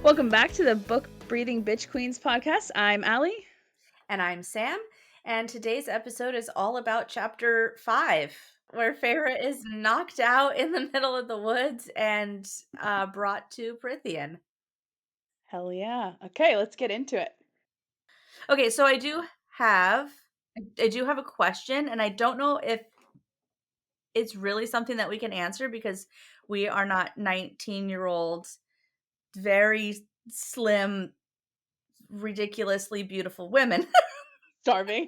Welcome back to the Book Breathing Bitch Queens podcast. I'm Allie. And I'm Sam, and today's episode is all about chapter 5, where Feyre is knocked out in the middle of the woods and brought to Prithian. Hell yeah. Okay, let's get into it. Okay, so I do have a question, and I don't know if it's really something that we can answer because we are not 19-year-old, very slim, ridiculously beautiful women. Starving.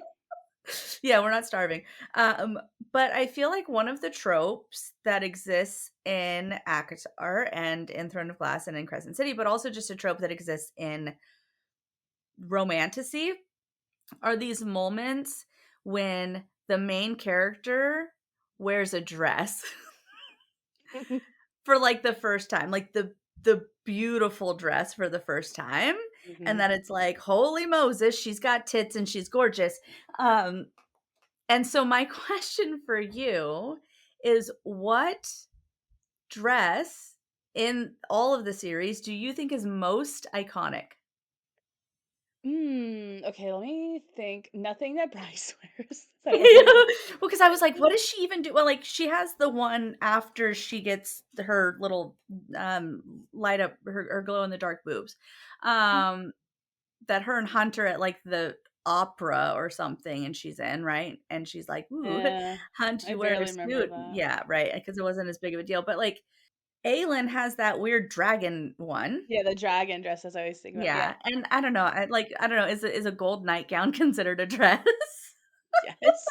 Yeah, we're not starving. Um, but I feel like one of the tropes that exists in ACOTAR and in Throne of Glass and in Crescent City, but also just a trope that exists in romantasy, are these moments when the main character wears a dress for like the first time, like the beautiful dress for the first time, and that it's like, holy Moses, she's got tits and she's gorgeous. Um, And so my question for you is, what dress in all of the series do you think is most iconic? Okay, let me think. Nothing that Bryce wears. I don't think. Well, because I was like, what does she even do? Well, like she has the one after she gets her little light up her glow in the dark boobs. Um that her and Hunter at like the opera or something and she's in, right? And she's like, "Ooh, Yeah, Hunt, I you wear a barely remember suit." that. Yeah, right, because it wasn't as big of a deal. But like Aelin has that weird dragon one. Yeah, the dragon dress as I always think about. Yeah. Yeah, and I don't know, I don't know, is a gold nightgown considered a dress? Yes.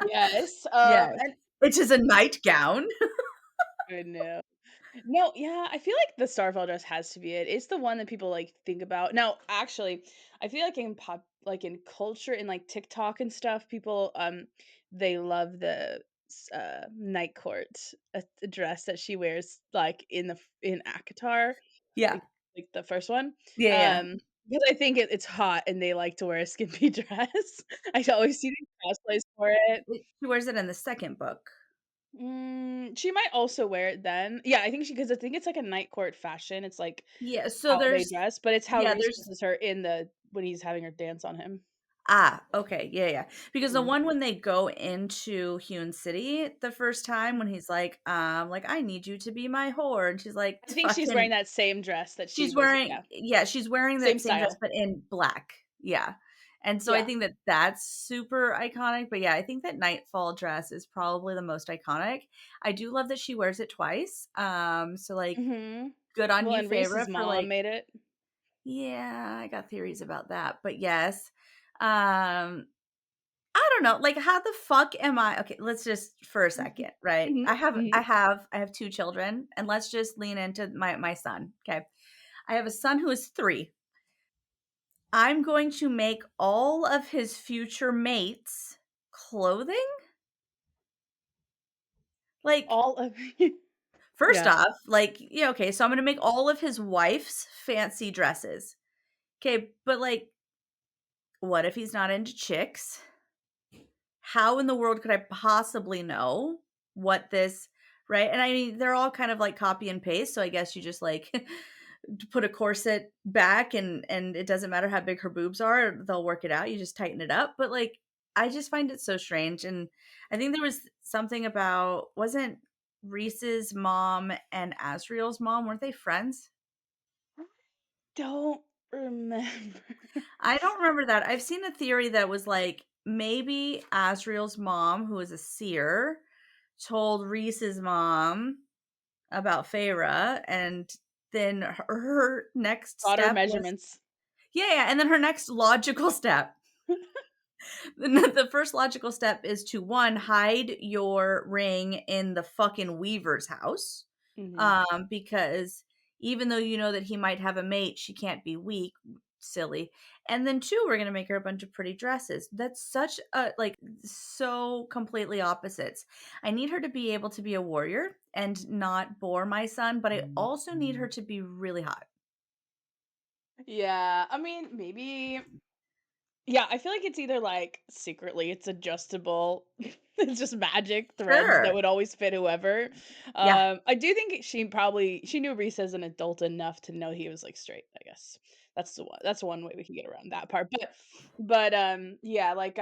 Yes. Yes, And which is a nightgown. I know. No, yeah, I feel like the Starfall dress has to be it. It's the one that people like think about. Now, actually, I feel like in like in culture, in like TikTok and stuff, people they love the night court dress that she wears like in ACOTAR, Yeah. like like the first one. Yeah, yeah. Because I think it's hot and they like to wear a skimpy dress. I always see these cosplays for it. She wears it in the second book. She might also wear it then. Yeah, I think I think it's like a night court fashion. It's like Yeah, so how they there's dress, but it's how yeah, Reese there's dresses her in the when he's having her dance on him. okay, yeah, yeah. Because the Mhm. one when they go into Hewn City the first time when he's like, "I need you to be my whore," and she's like, I think she's wearing fucking that same dress that she she's was wearing yeah, yeah, she's wearing same that same dress, style. but in black. Yeah. And so I Yeah. think that that's super iconic, but yeah, I think that Nightfall dress is probably the most iconic. I do love that she wears it twice. So like Mhm. good on Well, you, and Reese's Feyre, for mom like made it. yeah, I got theories about that. But yes. I don't know, like, how the fuck am I okay, let's just for a Mhm. second, right? Mhm. Mhm. I have 2 children, and let's just lean into my son, okay? I have a son who is 3. I'm going to make all of his future mates clothing? Like, All of first Yeah. off, like, yeah, okay, so I'm gonna make all of his wife's fancy dresses. Okay, but, like, what if he's not into chicks? How in the world could I possibly know what this right? And I mean, they're all kind of like copy and paste, so I guess you just like put a corset back and it doesn't matter how big her boobs are, they'll work it out. You just tighten it up. But like I just find it so strange. And I think there was something about wasn't Reese's mom and Asriel's mom, weren't they friends? Don't remember. I don't remember that. I've seen a theory that was like maybe Asriel's mom, who is a seer, told Reese's mom about Feyre, and then her next Got her step was measurements. yeah, yeah, and then her next logical step. The first logical step is to one, hide your ring in the fucking Weaver's house. Mhm. Because even though you know that he might have a mate, she can't be weak, silly. And then two, we're gonna make her a bunch of pretty dresses. That's such a like so completely opposites. I need her to be able to be a warrior and not bore my son, but I also need her to be really hot. Yeah, I mean, maybe Yeah, I feel like it's either, like, secretly it's adjustable, it's just magic threads that Sure. would always fit whoever. Yeah. I do think she knew Reese as an adult enough to know he was, like, straight, I guess. That's one way we can get around that part, yeah, like,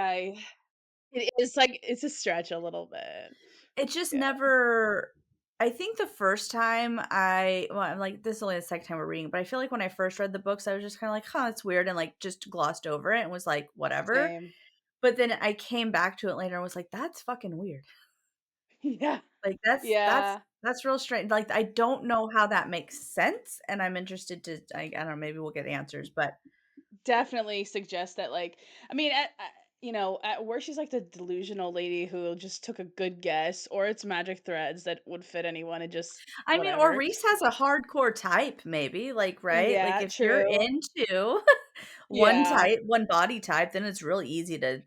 it is, like it's a stretch a little bit. It just Yeah, never I think the first time I'm like, this is only the second time we're reading, but I feel like when I first read the books, I was just kinda like, "Huh, it's weird," and, like, just glossed over it and was like, "Whatever." same. But then I came back to it later and was like, "That's fucking weird." Yeah, Like, that's yeah. that's real strange. Like, I don't know how that makes sense, and I'm interested to I don't know, maybe we'll get answers, but Definitely suggest that, like I mean, at worst, she's like the delusional lady who just took a good guess, or it's magic threads that would fit anyone and just I mean, or whatever. Reese has a hardcore type maybe, like, right? Like, Yeah, if you're true. into Yeah, one body type, then it's really easy to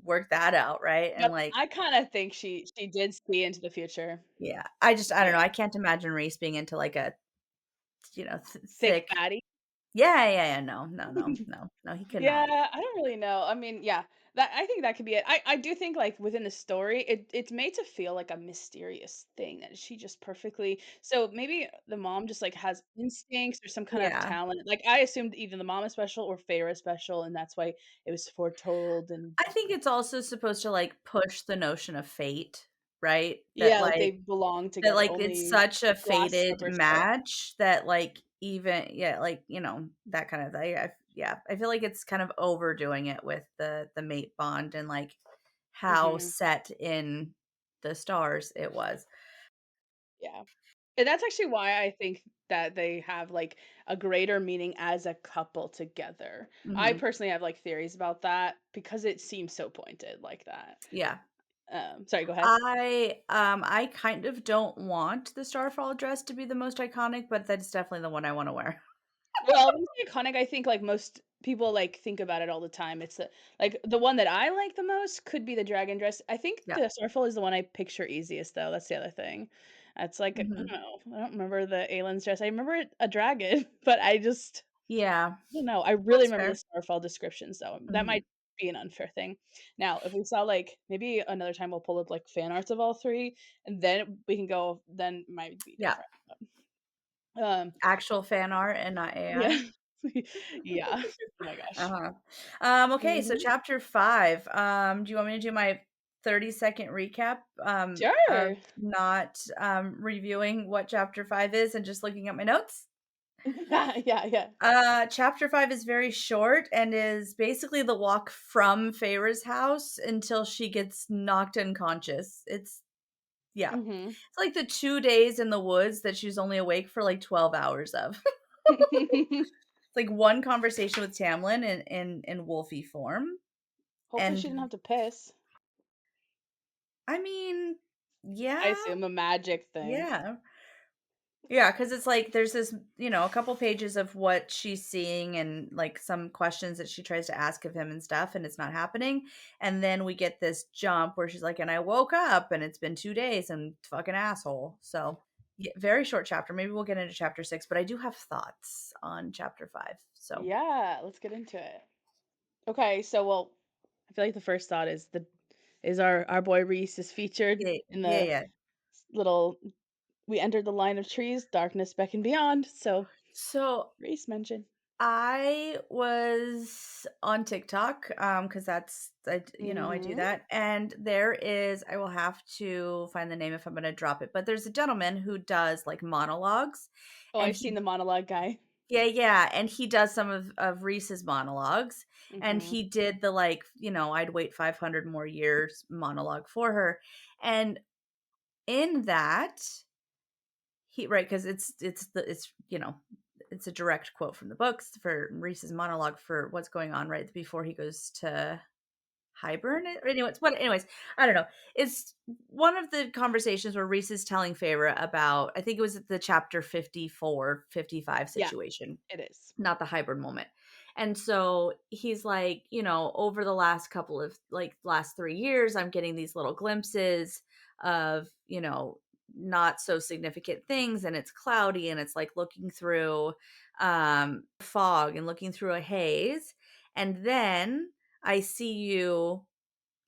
work that out, right? And, but like, I kinda think she did see into the future. yeah, I don't know, Yeah. I can't imagine Reese being into, like, a, Thick thick fatty. yeah, no, no, no, no, no, he could not. Yeah, I don't really know. I mean, yeah, that I think that could be it. I do think like within the story, it's made to feel like a mysterious thing that she just perfectly. So maybe the mom just like has instincts or some kind of Yeah. talent. Like I assumed either the mom is special or Feyre is special, and that's why it was foretold. And I think it's also supposed to, like, push the notion of fate, right? yeah, like they belong That, together. like, it's Only such a glass fated slippers part. match that, like, even yeah, like, that kind of thing. Yeah, I feel like it's kind of overdoing it with the mate bond and, like, how Hmm. set in the stars it was. Yeah. And that's actually why I think that they have, like, a greater meaning as a couple together. I Mhm. personally have, like, theories about that because it seems so pointed like that. Yeah. Sorry, go ahead. I kind of don't want the Starfall dress to be the most iconic, but that's definitely the one I wanna wear. Well, when you say iconic, I think, like, most people, like, think about it all the time. It's the like, the one that I like the most could be the dragon dress. I think Yeah. the Starfall is the one I picture easiest, though, that's the other thing. It's like, I don't Mhm. know, I don't remember the Aelin's dress. I remember a dragon, but I just Yeah. don't know, I really That's remember the fair. Starfall descriptions, though. That Mhm. might be an unfair thing. Now, if we saw, like maybe another time we'll pull up, like, fan arts of all 3, and then we can go then might be Yeah. different, um, Actual fan art and not yeah. AI. Yeah. Oh my gosh. Uh-huh. Okay, so Mhm. chapter 5. Do you want me to do my 30-second recap, of Sure. not, reviewing what chapter 5 is and just looking at my notes? Yeah, yeah. Chapter 5 is very short and is basically the walk from Feyre's house until she gets knocked unconscious. It's yeah. Mhm. It's like the 2 days in the woods that she's only awake for, like, 12 hours of. It's like one conversation with Tamlin in Wolfie form, Hopefully she didn't and have to piss. I mean, I yeah, assume a magic thing. yeah. Yeah, because it's like there's this, a couple pages of what she's seeing and, like, some questions that she tries to ask of him and stuff, and it's not happening, and then we get this jump where she's like, "And I woke up, and it's been 2 days, and fucking asshole." So, very short chapter, maybe we'll get into chapter 6, but I do have thoughts on chapter 5, so Yeah, let's get into it. Okay, so, well, I feel like the first thought is our boy Reese is featured yeah, in yeah, the yeah. little we entered the line of trees, darkness beckon beyond, so So Reese mentioned. I was on TikTok, because I do Mhm. that, and there is I will have to find the name if I'm gonna drop it, but there's a gentleman who does, like, monologues, Oh, and I've seen he the monologue guy. yeah, and he does some of Reese's monologues, and Mhm. he did the, like, "I'd wait 500 more years" monologue for her, and in that he right, because it's a direct quote from the books for Reese's monologue for what's going on right before he goes to hibernate. Anyways, I don't know. It's one of the conversations where Reese is telling Feyre about I think it was the chapter 54, 55 Yeah, situation, it is. not the hybrid moment. And so he's like, over the last couple of like last 3 years, I'm getting these little glimpses of, not so significant things and it's cloudy and it's like looking through fog and looking through a haze. And then I see you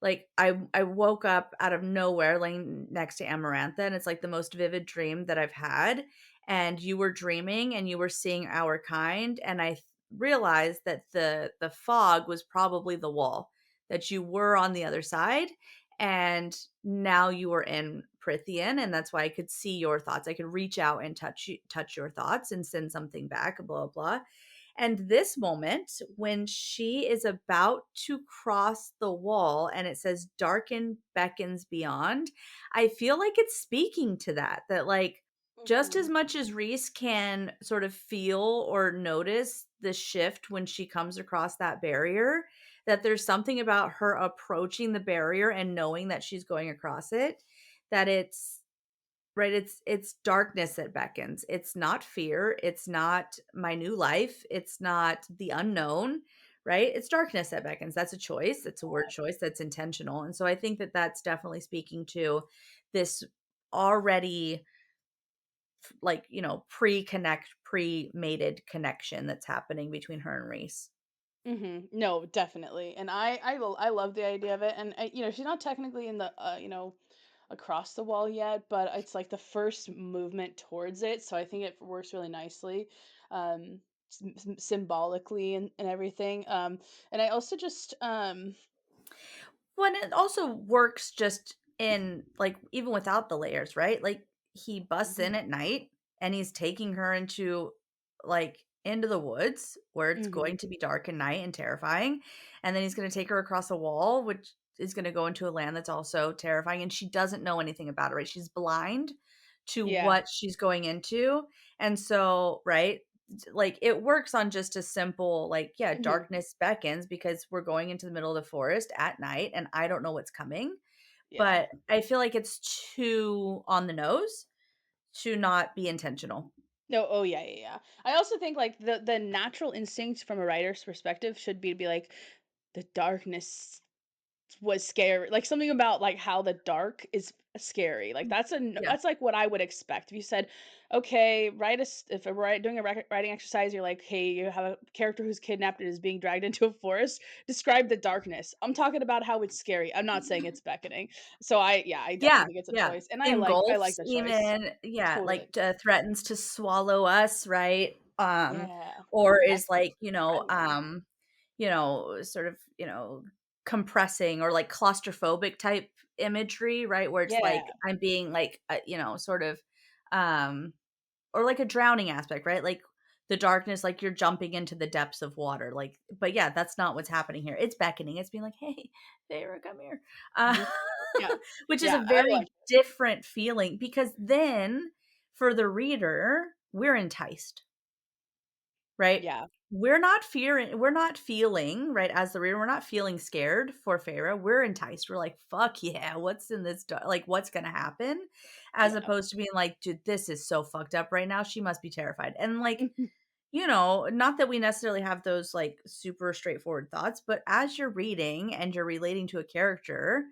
like, I woke up out of nowhere laying next to Amarantha, and it's, like, the most vivid dream that I've had, and you were dreaming, and you were seeing our kind, and realized that the fog was probably the wall, that you were on the other side, and now you were in Prithian, and that's why I could see your thoughts. I could reach out and touch your thoughts and send something back, blah, blah. And this moment, when she is about to cross the wall and it says darken beckons beyond, I feel like it's speaking to that, that like just as Mhm. much as Reese can sort of feel or notice the shift when she comes across that barrier, that there's something about her approaching the barrier and knowing that she's going across it, that it's right, it's darkness that beckons. It's not fear, it's not my new life, it's not the unknown, right? It's darkness that beckons. That's a choice, it's a word choice, that's intentional, and so I think that that's definitely speaking to this already like, pre-connect, pre-mated connection that's happening between her and Reese. Mhm. No, definitely. And I love the idea of it. And she's not technically in the across the wall yet, but it's like the first movement towards it. So I think it works really nicely, symbolically and everything. And I also just Well, and it also works just in like even without the layers, right? Like he busts Mhm. in at night and he's taking her into the woods where it's Mhm. going to be dark and night and terrifying. And then he's going to take her across a wall, which is going to go into a land that's also terrifying. And she doesn't know anything about it, right? She's blind to Yeah. what she's going into. And so, right, like it works on just a simple like yeah Mhm. darkness beckons because we're going into the middle of the forest at night and I don't know what's coming, Yeah. but I feel like it's too on the nose to not be intentional. No, oh yeah, yeah, yeah. I also think like the natural instinct from a writer's perspective should be to be like the darkness was scary, like, something about, like, how the dark is scary, like, Yeah. that's, like, what I would expect. If you said, "Okay, if we're doing a writing exercise, you're like, hey, you have a character who's kidnapped and is being dragged into a forest, describe the darkness." I'm talking about how it's scary, I'm not saying it's beckoning. So I Yeah, definitely think it's a yeah. choice, and I like Engulfs the choice. even, yeah, Totally. like, threatens to swallow us, right? Yeah. Or is That's like, frightening. sort of, compressing or like claustrophobic type imagery, right? Where it's like Yeah. I'm being like, sort of, um or like a drowning aspect, right? Like the darkness, like you're jumping into the depths of water. Like, but yeah, that's not what's happening here. It's beckoning. It's being like, hey, Feyre, come here. Uh, Mhm. Yeah. which is a Yeah, I very like it. different feeling because then for the reader, we're enticed, right? Yeah. We're not feeling, right, as the reader, we're not feeling scared for Feyre. We're enticed. We're like, fuck yeah, what's in this like what's gonna happen? As Yeah. opposed to being like, dude, this is so fucked up right now. She must be terrified. And like, Mhm. not that we necessarily have those like super straightforward thoughts, but as you're reading and you're relating to a character,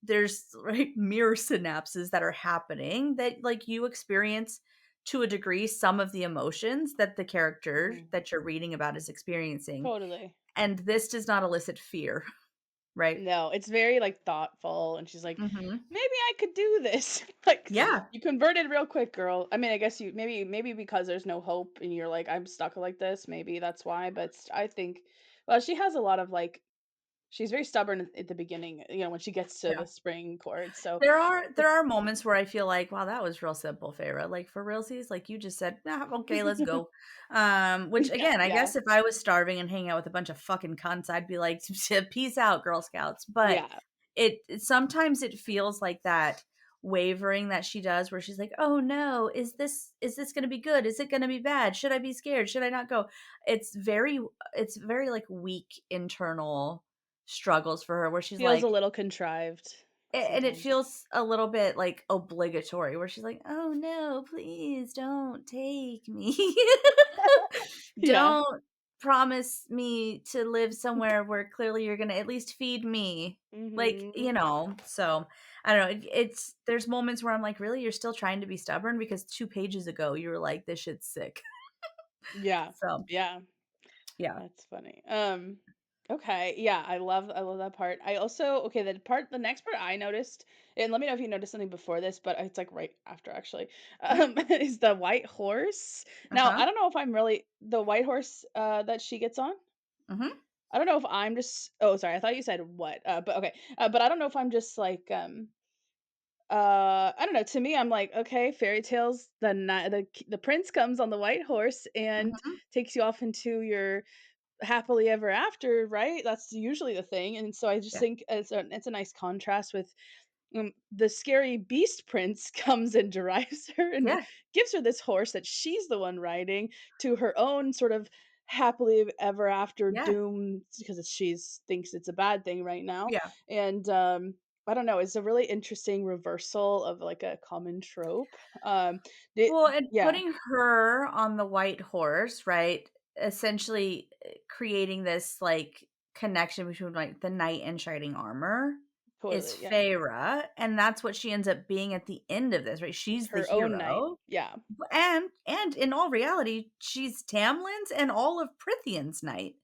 there's right mirror synapses that are happening that like you experience to a degree some of the emotions that the character Mhm. that you're reading about is experiencing. Totally. And this does not elicit fear, right? No, it's very, like, thoughtful, and she's like, Mhm. "Maybe I could do this." Like, Yeah. "You converted real quick, girl." I mean, I guess you maybe because there's no hope and you're like, "I'm stuck like this," maybe that's why, but I think well, she has a lot of, like she's very stubborn at the beginning, when she gets to Yeah. the spring court, so There are moments where I feel like, "Wow, that was real simple, Feyre." Like, for realsies, like, you just said, "Nah, okay, let's go." Which Yeah, again, I yeah, guess if I was starving and hanging out with a bunch of fucking cunts, I'd be like, "Peace out, Girl Scouts." But yeah. sometimes it feels like that wavering that she does where she's like, "Oh, no. Is this gonna be good? Is it gonna be bad? Should I be scared? Should I not go?" It's very, like, weak internal struggles for her where she's Feels a like, little contrived and it sometimes. feels a little bit, like, obligatory where she's like, "Oh, no, please don't take me. Yeah. Don't promise me to live somewhere where clearly you're gonna at least feed me." Like, Mhm. so, I don't know, it's there's moments where I'm like, "Really? You're still trying to be stubborn? Because 2 pages ago, you were like, 'This shit's sick.'" Yeah. So, Yeah. yeah. That's funny. Okay, yeah, I love that part. I also okay, the next part I noticed, and let me know if you noticed something before this, but it's like right after actually, is the white horse. Now, Uh-huh. I don't know if I'm really the white horse that she gets on. Mhm. I don't know if I'm just oh sorry, I thought you said what. But okay. But I don't know if I'm just like I don't know, to me I'm like, okay, fairy tales, the prince comes on the white horse and Mhm. takes you off into your happily ever after, right? That's usually the thing, and so I just Yeah. think it's a nice contrast with, the scary beast prince comes and derives her and Yeah. gives her this horse that she's the one riding to her own sort of happily ever after Yeah. doom because she's thinks it's a bad thing right now, Yeah. and, I don't know, it's a really interesting reversal of, like, a common trope, it Well, and yeah, putting her on the white horse, right? Essentially creating this like connection between like the knight in shining armor is totally, yeah. Feyre, and that's what she ends up being at the end of this, right? It's She's the her own night, hero. yeah. And in all reality, she's Tamlin's and all of Prithian's knight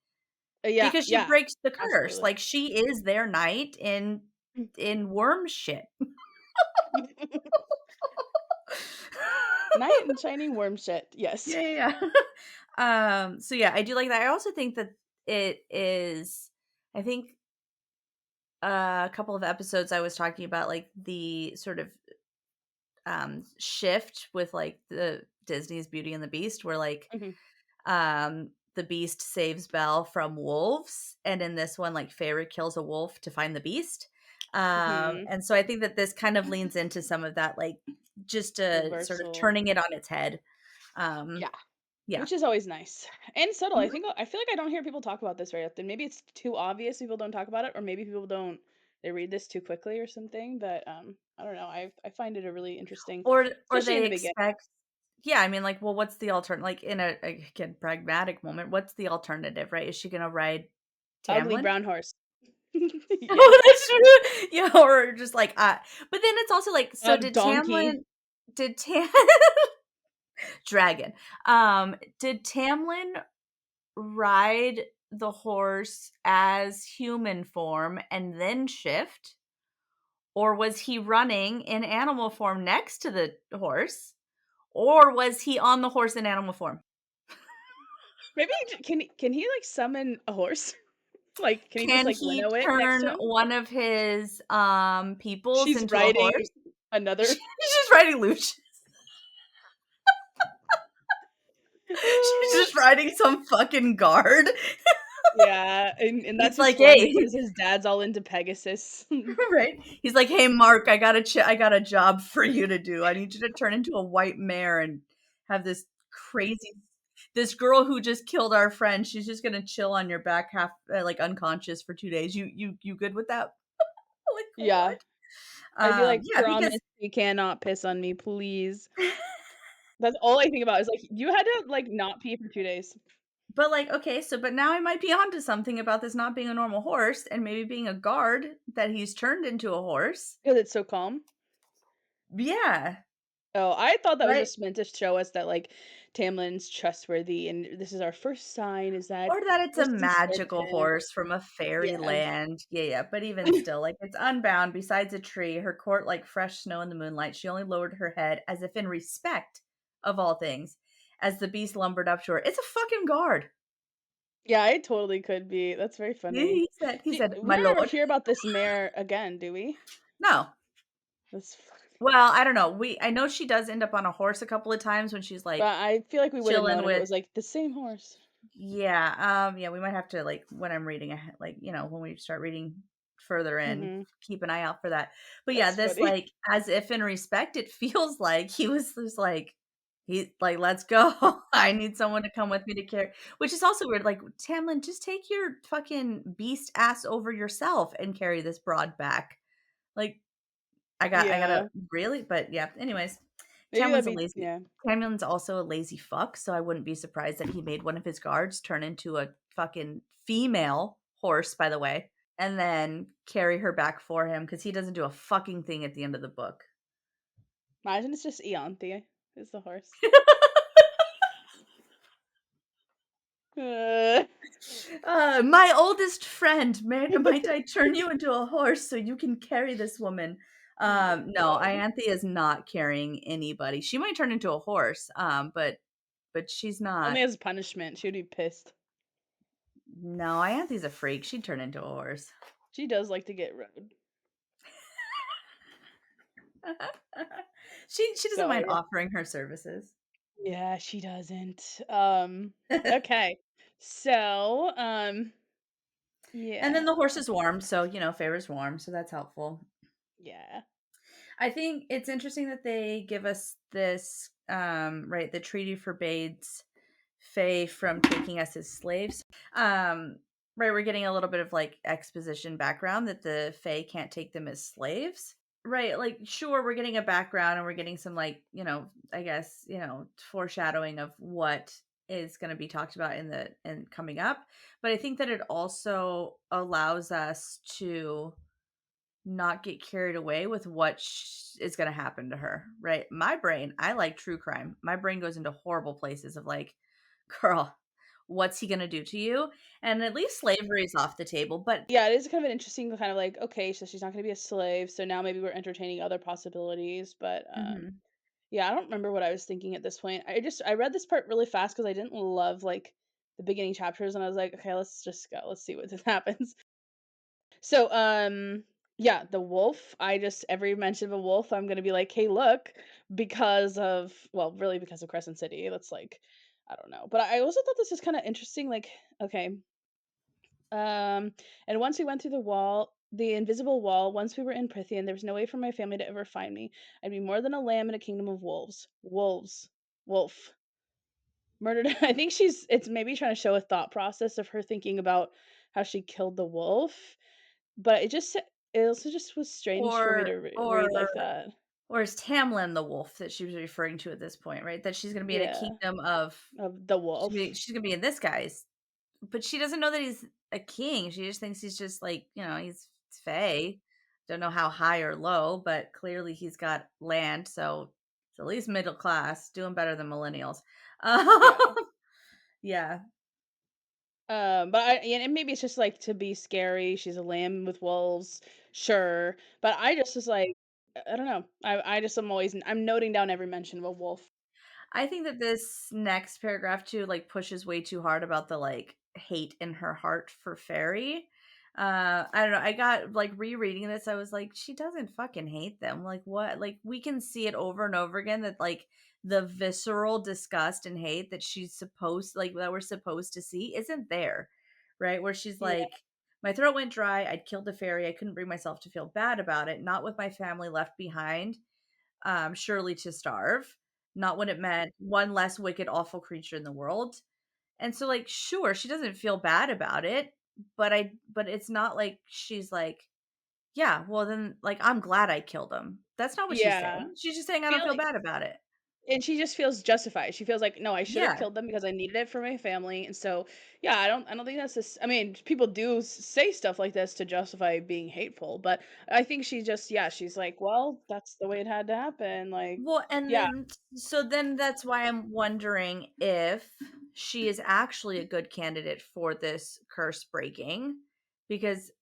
Yeah, because she yeah, breaks the curse. absolutely. Like she is their knight in worm shit. Knight in shining worm shit, yes. Yeah, yeah, yeah. So yeah, I do like that. I also think that it is I think a couple of episodes I was talking about like the sort of shift with like the Disney's Beauty and the Beast where like Mhm, the beast saves Belle from wolves and in this one like Feyre kills a wolf to find the beast. mhm. And so I think that this kind of leans into some of that like just sort of Reversal. turning it on its head. Um Yeah, yeah. which is always nice. And subtle, Mhm. I feel like I don't hear people talk about this very often. Maybe it's too obvious people don't talk about it, or maybe people don't they read this too quickly or something, but, I don't know, I find it a really interesting Or especially in they the beginning. expect yeah, I mean, like, well, what's the alternate like, in a, again, pragmatic moment, what's the alternative, right? Is she gonna ride Ugly Tamlin? brown horse. Yeah. Oh, that's true. Yeah, or just like, but then it's also like, so did Donkey. Tam Dragon. Did Tamlin ride the horse as human form and then shift? Or was he running in animal form next to the horse? Or was he on the horse in animal form? Maybe can he, like, summon a horse? Like, can he just, Can like, he winnow it next to turn him? one of his, peoples She's into a riding horse? another She's just riding Lucius. She's just riding some fucking guard. Yeah, and He's that's his like, form "Hey" because his dad's all into Pegasus. right? He's like, "Hey, Mark, I got a job for you to do. I need you to turn into a white mare and have crazy this girl who just killed our friend, she's just gonna chill on your back half like, unconscious for 2 days. You good with that?" Like, Yeah, "What?" I'd be like, Yeah, "Promise because you cannot piss on me, please." That's all I think about is, like, you had to, like, not pee for 2 days but, like, okay, so but now I might be onto something about this not being a normal horse and maybe being a guard that he's turned into a horse. because it's so calm. Yeah, Oh, I thought that was right? just meant to show us that, like, Tamlin's trustworthy, and this is our first sign is that Or that it's a this is magical certain. horse from a fairy Yeah. land. Yeah, yeah, but even still, like, it's unbound besides a tree, her court like fresh snow in the moonlight. She only lowered her head as if in respect of all things as the beast lumbered up to her. It's a fucking guard. Yeah, it totally could be. That's very funny. He said, We "My don't ever lord." hear about this mare again, do we? No. That's funny. Well, I don't know. I know she does end up on a horse a couple of times when she's like But I feel like we would have chilling known if it with was, like, the same horse. yeah, yeah, we might have to like when I'm reading like, when we start reading further in, Mhm. keep an eye out for that. But yeah, That's this funny. like as if in respect, it feels like he was just like he like, let's go. I need someone to come with me to carry which is also weird. Like, Tamlin, just take your fucking beast ass over yourself and carry this broad back. Like, I gotta Yeah. really? But yeah, anyways, Maybe that'd Tamlin's a be lazy yeah. Tamlin's also a lazy fuck, so I wouldn't be surprised that he made one of his guards turn into a fucking female horse, by the way, and then carry her back for him because he doesn't do a fucking thing at the end of the book. Imagine it's just Eonthea is the horse. Uh, My oldest friend, might I turn you into a horse so you can carry this woman? Oh my No, god. Ianthe is not carrying anybody. She might turn into a horse, but she's not. Only as punishment, she would be pissed. No, Ianthe's a freak. She'd turn into a horse. She does like to get rode. She doesn't So, mind yeah. offering her services. Yeah, she doesn't. Okay. So, And then yeah. the horse is warm, so, Feyre's warm, so that's helpful. Yeah. I think it's interesting that they give us this, right, the treaty forbids Faye from taking us as slaves. Um, right, we're getting a little bit of like exposition background that the Fae can't take them as slaves. Right, like sure, we're getting a background and we're getting some like, I guess, foreshadowing of what is going to be talked about in the and coming up. But I think that it also allows us to not get carried away with what is going to happen to her, right? My brain, I like true crime. My brain goes into horrible places of like, girl, what's he going to do to you? And at least slavery is off the table, but Yeah, it is kind of an interesting kind of like, okay, so she's not gonna be a slave, so now maybe we're entertaining other possibilities, but, mhm. yeah, I don't remember what I was thinking at this point. I read this part really fast because I didn't love, like, the beginning chapters, and I was like, "Okay, let's just go. Let's see what happens." So, yeah, the wolf, I just every mention of a wolf, I'm gonna be like, "Hey, look," because of well, really because of Crescent City. That's like I don't know. But I also thought this was kinda interesting, like, okay, and once we went through the invisible wall, once we were in Prithian, there was no way for my family to ever find me. I'd be more than a lamb in a kingdom of wolves. Wolves. Wolf. Murdered. I think it's maybe trying to show a thought process of her thinking about how she killed the wolf, but it also just was strange for me or to or read like that. or is Tamlin the wolf that she was referring to at this point, right? That she's going to be in a Yeah, kingdom of of the wolf. she's going to be in this guy's, but she doesn't know that he's a king. She just thinks he's just like, he's Fae. Don't know how high or low, but clearly he's got land, so it's at least middle class, doing better than millennials. Yeah. Yeah. But yeah, and maybe it's just like to be scary. She's a lamb with wolves, sure. But I just was like, I don't know. I just I'm noting down every mention of a wolf. I think that this next paragraph too, like, pushes way too hard about the like hate in her heart for Fairy. I don't know. I got like rereading this, I was like, she doesn't fucking hate them. Like what? Like we can see it over and over again that like the visceral disgust and hate that she's supposed like that we're supposed to see isn't there. Right? Where she's Yeah, like, my throat went dry, I'd killed a fairy, I couldn't bring myself to feel bad about it, not with my family left behind surely to starve, not when it meant one less wicked, awful creature in the world. And so, like, sure, she doesn't feel bad about it, but it's not like she's like, yeah, well then, like, I'm glad I killed him. That's not what she's yeah. saying. She's just saying I don't feel Feeling bad about it. and she just feels justified. She feels like, "No, I should have Yeah. killed them because I needed it for my family." And so, yeah, I don't think that's this I mean, people do say stuff like this to justify being hateful, but I think she just yeah, she's like, "Well, that's the way it had to happen." Like, Well, and yeah, then so then that's why I'm wondering if she is actually a good candidate for this curse breaking because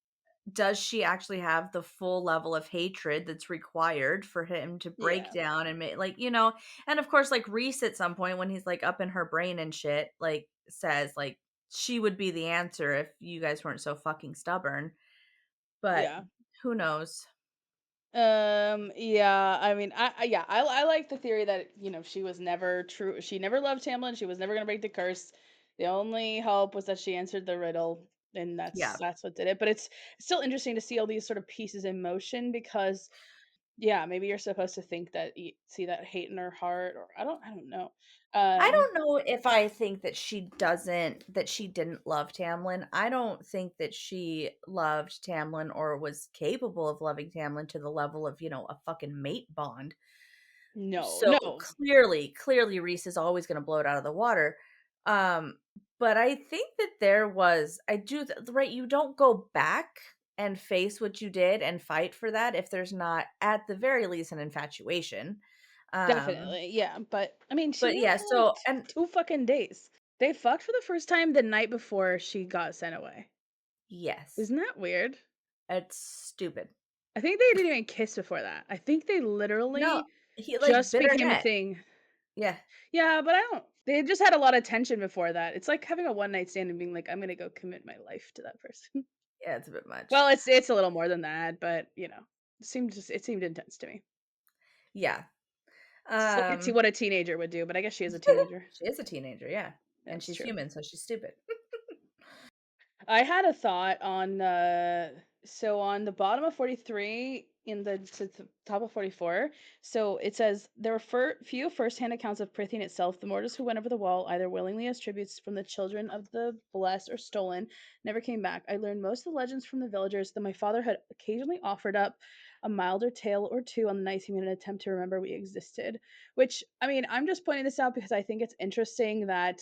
does she actually have the full level of hatred that's required for him to break yeah, down and make like, and of course, like Reese at some point when he's like up in her brain and shit, like says like she would be the answer if you guys weren't so fucking stubborn. But yeah. who knows? Yeah, I mean, yeah, I like the theory that, she was never true. She never loved Tamlin. She was never going to break the curse. The only hope was that she answered the riddle, and Yeah. that's what did it. But it's still interesting to see all these sort of pieces in motion because yeah, maybe you're supposed to think that you see that hate in her heart or I don't know. I Um don't know if I think that she didn't love Tamlin. I don't think that she loved Tamlin or was capable of loving Tamlin to the level of, a fucking mate bond. no, So no, clearly Reese is always gonna blow it out of the water. Um, but I think that there was I do right, you don't go back and face what you did and fight for that if there's not at the very least an infatuation. Um, definitely. Yeah, but I mean, she but knew yeah, for like so and 2 fucking days. They fucked for the first time the night before she got sent away. Yes. Isn't that weird? It's stupid. I think they didn't even kiss before that. I think they No, literally he, like, just bit her became a neck. thing. Yeah. Yeah, but I don't they just had a lot of tension before that. It's like having a one night stand and being like, "I'm gonna go commit my life to that person." Yeah, it's a bit much. Well, it's a little more than that, but, it seemed intense to me. Yeah. So I could see Um, what a teenager would do, but I guess she is a teenager. she is a teenager, yeah, and That's she's true. human, so she's stupid. I had a thought on so on the bottom of 43 in the to the top of 44. So it says there were few first-hand accounts of Prythian itself. The mortals who went over the wall, either willingly as tributes from the children of the blessed or stolen, never came back. I learned most of the legends from the villagers, though my father had occasionally offered up a milder tale or two on the nights he made an attempt to remember we existed. Which, I mean, I'm just pointing this out because I think it's interesting that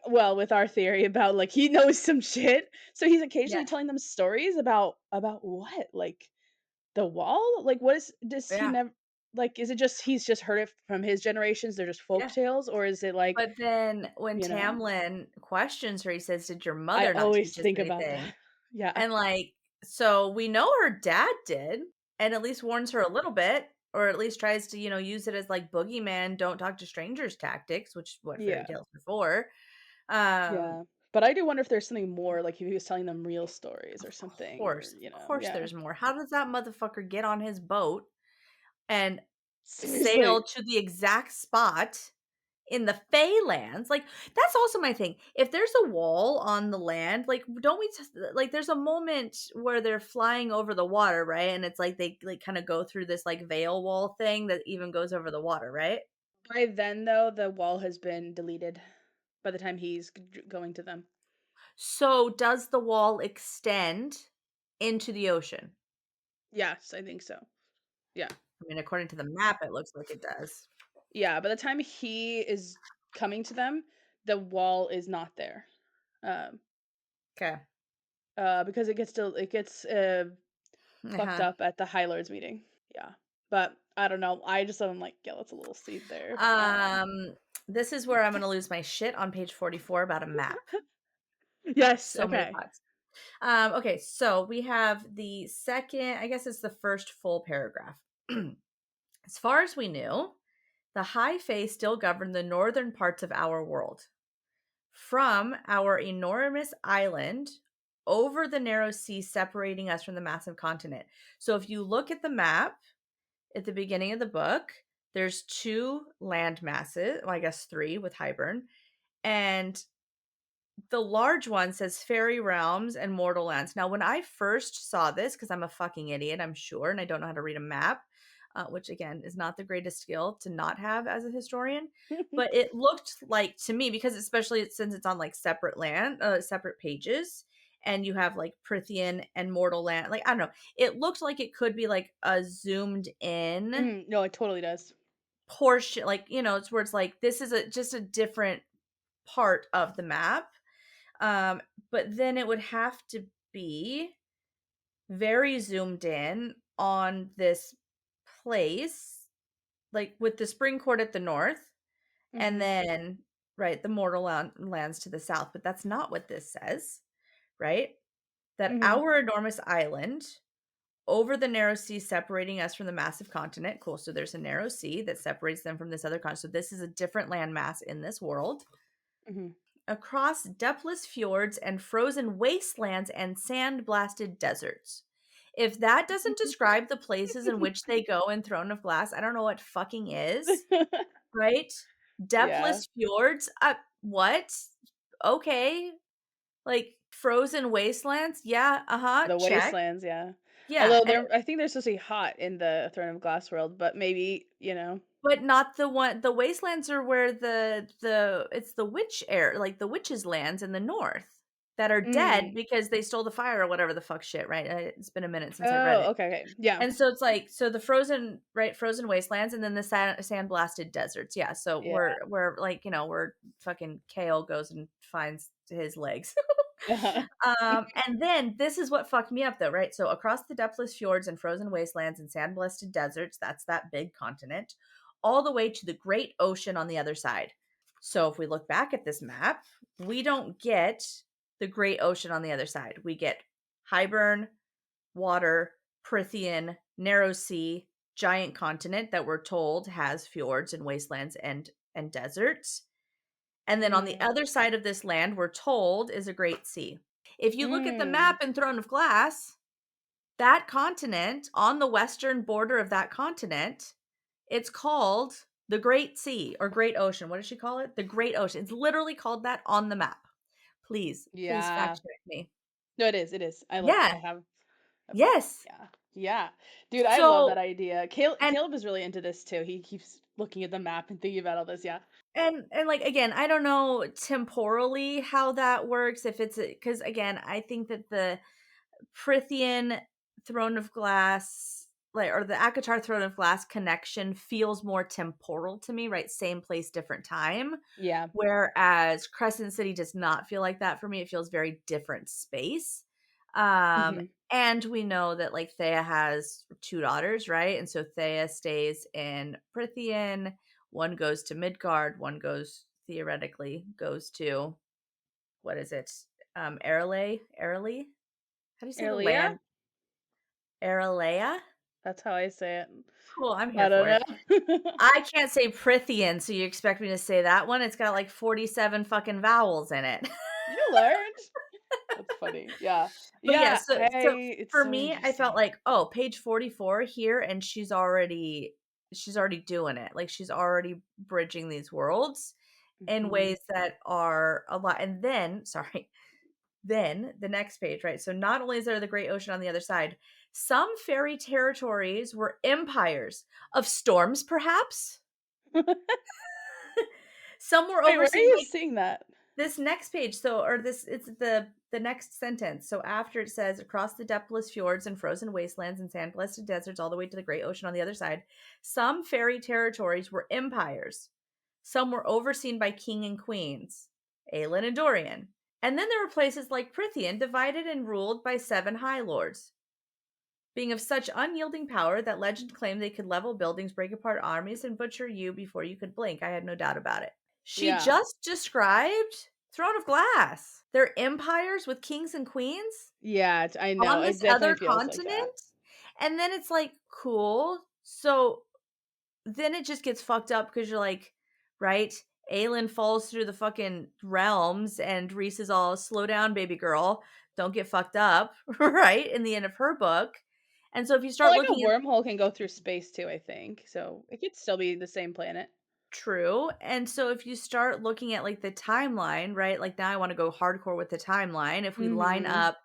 well, with our theory about, like, he knows some shit, so he's occasionally Yeah, telling them stories about what? Like, the wall? Like, what is does he yeah, never like, is it just he's just heard it from his generations, they're just folk yeah. tales, or is it like, But then when you know Tamlin questions her, he says, "Did your I mother not always teach us think about that. anything?" Yeah. And, like, so we know her dad did, and at least warns her a little bit, or at least tries to, use it as, like, boogeyman, don't talk to strangers tactics, which is what fairy Yeah, tales are for. Um, yeah. But I do wonder if there's something more, like, if he was telling them real stories or of something or, course, of course yeah. there's more. How does that motherfucker get on his boat and sail Seriously. to the exact spot in the Feylands? Like, that's also my thing. If there's a wall on the land, like, don't we like, there's a moment where they're flying over the water, right? And it's like they, like, kind of go through this, like, veil wall thing that even goes over the water, right? By then, though, the wall has been deleted by the time he's going to them. So does the wall extend into the ocean? Yes, I think so. Yeah. I mean, according to the map, it looks like it does. Yeah, by the time he is coming to them, the wall is not there. Um, Okay. because it gets, fucked Uh-huh. up at the High Lords meeting. Yeah. But I don't know. I'm like, yeah, that's a little seed there. Um, this is where I'm gonna lose my shit on page 44 about a map. Yes, So many okay. thoughts. Okay, so we have the second, I guess it's the first full paragraph. As far as we knew, the High Fae still govern the northern parts of our world. From our enormous island over the narrow sea separating us from the massive continent. So if you look at the map at the beginning of the book, there's two land masses, well, I guess three with Hybern, and the large one says fairy realms and mortal lands. Now, when I first saw this, because I'm a fucking idiot, I'm sure, and I don't know how to read a map, which again is not the greatest skill to not have as a historian, but it looked like to me, because especially since it's on like separate separate pages, and you have like Prythian and mortal land, like I don't know, it looked like it could be like a zoomed in Mhm, no, it totally does. portion, like it's where it's like this is just a different part of the map. But then it would have to be very zoomed in on this place, like with the spring court at the north, and Mhm, then right, the mortal lands to the south. But that's not what this says, right? That mhm, our enormous island over the narrow sea separating us from the massive continent. Cool. So there's a narrow sea that separates them from this other continent. So this is a different landmass in this world. mhm. Across depthless fjords and frozen wastelands and sand-blasted deserts. If that doesn't describe the places in which they go in Throne of Glass, I don't know what fucking is, right? Yeah, Depthless fjords? What? Okay. Like, frozen wastelands? Yeah, uh-huh, the check. wastelands, yeah. Yeah, Although and I think they're supposed to be hot in the Throne of Glass world, but maybe, but not the wastelands are where the it's the witch air, like, the witches' lands in the north that are dead Mm. because they stole the fire or whatever the fuck shit, right? It's been a minute since I read Oh, it. okay, okay. Yeah, And so it's like so the frozen right, frozen wastelands and then the sand-blasted deserts, yeah, so yeah. we're like, where fucking Kale goes and finds his legs. Uh-huh. And then this is what fucked me up though, right? So across the depthless fjords and frozen wastelands and sand-blasted deserts, that's that big continent, all the way to the great ocean on the other side. So if we look back at this map, we don't get the great ocean on the other side. We get Hybern, water, Prithian, narrow sea, giant continent that we're told has fjords and wastelands and deserts. And then on the Mm. other side of this land, we're told is a great sea. If you look at the Mm. map in Throne of Glass, that continent, on the western border of that continent, it's called the Great Sea or Great Ocean. What does she call it? The Great Ocean. It's literally called that on the map. Please fact Yeah. check me. No, it is. I Yeah. have a book. Yes. Yeah. Yeah. Dude, I love that So idea. and Caleb is really into this too. He keeps looking at the map and thinking about all this. Yeah. and like again, I don't know temporally how that works if it's because again, I think that the Prithian Throne of Glass, like, or the ACOTAR Throne of Glass connection feels more temporal to me, right? Same place, different time. Yeah. Whereas Crescent City does not feel like that for me. It feels very different space. Um, Mhm. and we know that like Thea has two daughters, right? And so Thea stays in Prithian. One goes to Midgard. One goes theoretically goes to what is it? Arale? Arale? How do you say the Earlier? land? Aralea? That's how I say it. Cool, I'm here I don't for it. know. I can't say Prithian, so you expect me to say that one? It's got like 47 fucking vowels in it. You learned. That's funny. Yeah. But yeah, Yeah, so it's for so me, I felt interesting. like, oh, page 44 here, and she's already doing it. Like she's already bridging these worlds in Mhm. ways that are a lot. And then, sorry, then the next page, right? So not only is there the great ocean on the other side, some fairy territories were empires of storms, perhaps. Some were Wait, where are overseen you by seeing that? this next page. So, or this, it's the next sentence. So after it says across the depthless fjords and frozen wastelands and sand blasted deserts, all the way to the great ocean on the other side, some fairy territories were empires. Some were overseen by king and queens, Aelin and Dorian. And then there were places like Prithian, divided and ruled by 7 high lords, being of such unyielding power that legend claimed they could level buildings, break apart armies, and butcher you before you could blink. I had no doubt about it. She Yeah. just described Throne of Glass. They're empires with kings and queens Yeah, I know. on It this definitely other feels like that. continent. And then it's like, cool. So then it just gets fucked up because you're like, right? Aelin falls through the fucking realms, and Reese is all, slow down, baby girl. Don't get fucked up, right? In the end of her book. And so if you Well, start like a looking at wormhole can go through space too, I think. So it could still be the same planet. true, and so if you start looking at like the timeline, right? Like now I want to go hardcore with the timeline. If we line Mhm. up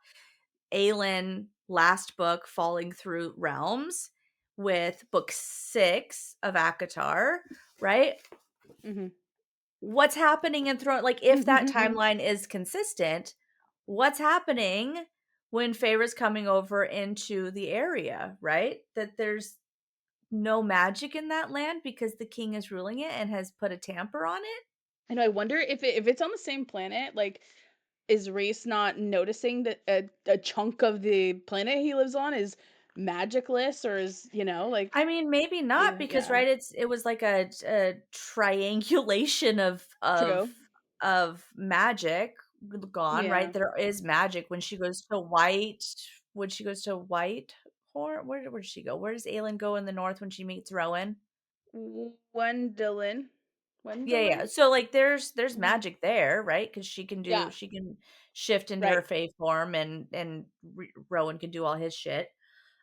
Aelin last book falling through realms with book 6 of ACOTAR, right? Mhm. What's happening in Throne, like, if that timeline is consistent, what's happening when Feyre's coming over into the area, right? That there's no magic in that land because the king is ruling it and has put a tamper on it? I know, I wonder if it's on the same planet, like, is Reese not noticing that a chunk of the planet he lives on is magicless or is, like, I mean, maybe not because, yeah, right, it was like a triangulation true. of magic gone, right? Yeah. There is magic when she goes to White Horn. Where does she go? Where does Aelin go in the north when she meets Rowan? Wendelin. Yeah, yeah. Wendelin? So like there's Mhm. magic there, right? Because Yeah, she can shift into her right. Fae form, and Rowan can do all his shit.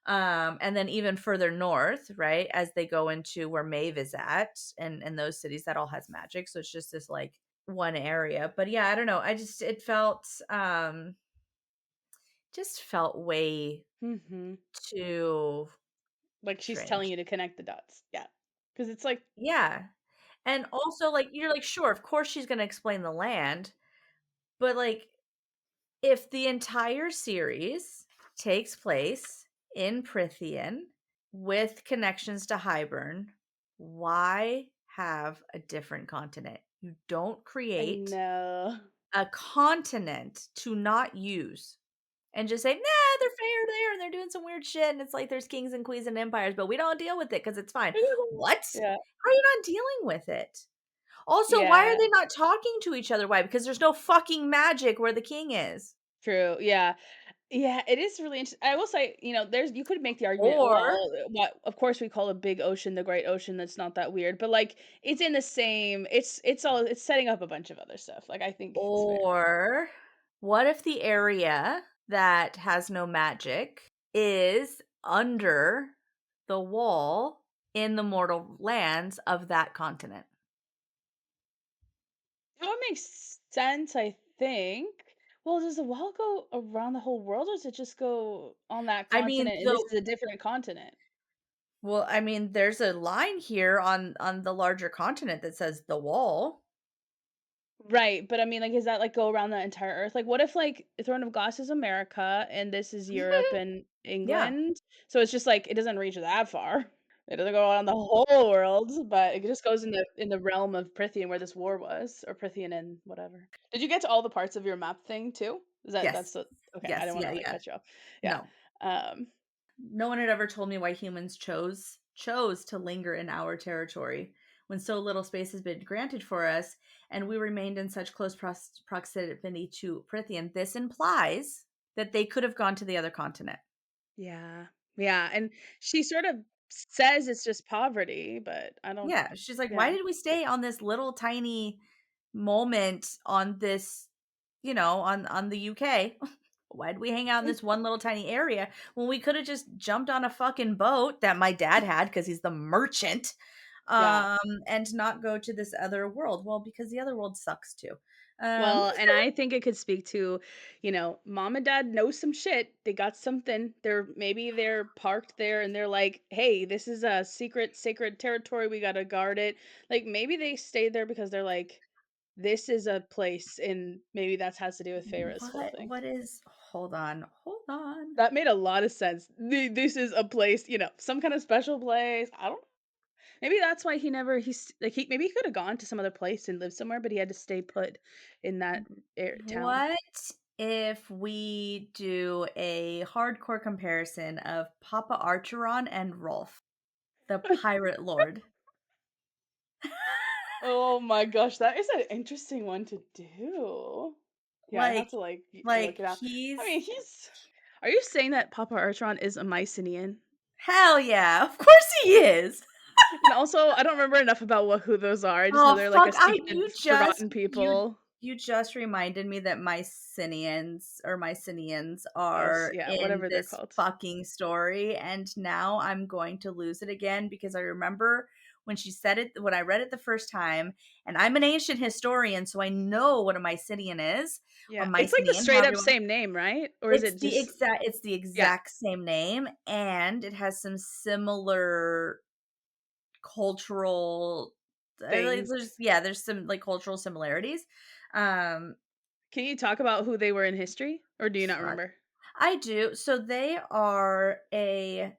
And then even further north, right, as they go into where Maeve is at, and those cities, that all has magic. So it's just this like one area. But yeah, I don't know. I just it felt just felt way Mhm. too Like, she's telling strange. you to connect the dots. Yeah, because it's like Yeah. And also like you're like, sure, of course she's gonna explain the land, but like if the entire series takes place in Prithian with connections to Hybern, why have a different continent? You don't I create know. a continent to not use and just say, nah, they're fair there and they're doing some weird shit. And it's like there's kings and queens and empires, but we don't deal with it because it's fine. What? Yeah. How are you not dealing with it? Also, why are Yeah, they not talking to each other? Why? Because there's no fucking magic where the king is. true, yeah. Yeah, it is really interesting. I will say, there's you could make the argument, Or well, what of course we call a big ocean the Great Ocean, that's not that weird, but, like, it's in the same it's setting up a bunch of other stuff, like, I think it's fair. or what if the area that has no magic is under the wall in the mortal lands of that continent? That would make sense, I think. Well, does the wall go around the whole world, or does it just go on that I mean, continent, and this is a different continent? there's a line here on the larger continent that says the wall. Right, but I mean, like, does that, like, go around the entire Earth? Like, what if, like, Throne of Glass is America, and this is Europe and Yeah. England? So it's just, like, it doesn't reach that far. It doesn't go around the whole world, but it just goes in the realm of Prythian where this war was, or Prythian and whatever. Did you get to all the parts of your map thing too? That's Yes. the okay, I Yes, don't yeah, wanna, like, yeah. cut you off. Yeah. No. Um, No one had ever told me why humans chose to linger in our territory when so little space has been granted for us and we remained in such close proximity to Prithian. This implies that they could have gone to the other continent. yeah. Yeah, and she sort of says it's just poverty, but I don't Yeah, she's like, "Why yeah. did we stay on this little tiny moment on this, on the UK? Why did we hang out in this one little tiny area when we could have just jumped on a fucking boat that my dad had because he's the merchant, Yeah. um, and not go to this other world?" Well, because the other world sucks too. Um, Well, and I think it could speak to, mom and dad know some shit. They got something. They're parked there and they're like, "Hey, this is a secret sacred territory. We got to guard it." Like maybe they stayed there because they're like, "This is a place," and maybe that has to do with Feyre's whole thing. what is hold on, hold on. That made a lot of sense. This is a place, some kind of special place. I don't. Maybe that's why he never he's like he maybe he could have gone to some other place and lived somewhere, but he had to stay put in that town. What if we do a hardcore comparison of Papa Archeron and Rolf, the pirate lord? Oh my gosh, that is an interesting one to do. Yeah, I'd have Like to, like, look like, it up. I he's mean, he's are you saying that Papa Archeron is a Mycenian? hell yeah, of course he is. And also, I don't remember enough about who those are. I just know Oh, they're, like, a fuck, I secret forgotten people. you just reminded me that Mycenians Yes, are yeah, in whatever they're this called. fucking story, and now I'm going to lose it again because I remember when she said it when I read it the first time, and I'm an ancient historian, so I know what a Mycenian is, or Yeah, it's like the Mycenian, straight however up you wanna. same name, right? Or is it just It's the yeah, exact same name, and it has some similar cultural like, things? there's some, like, cultural similarities. Um, Can you talk about who they were in history, or do you not fuck. remember? I do. So they are a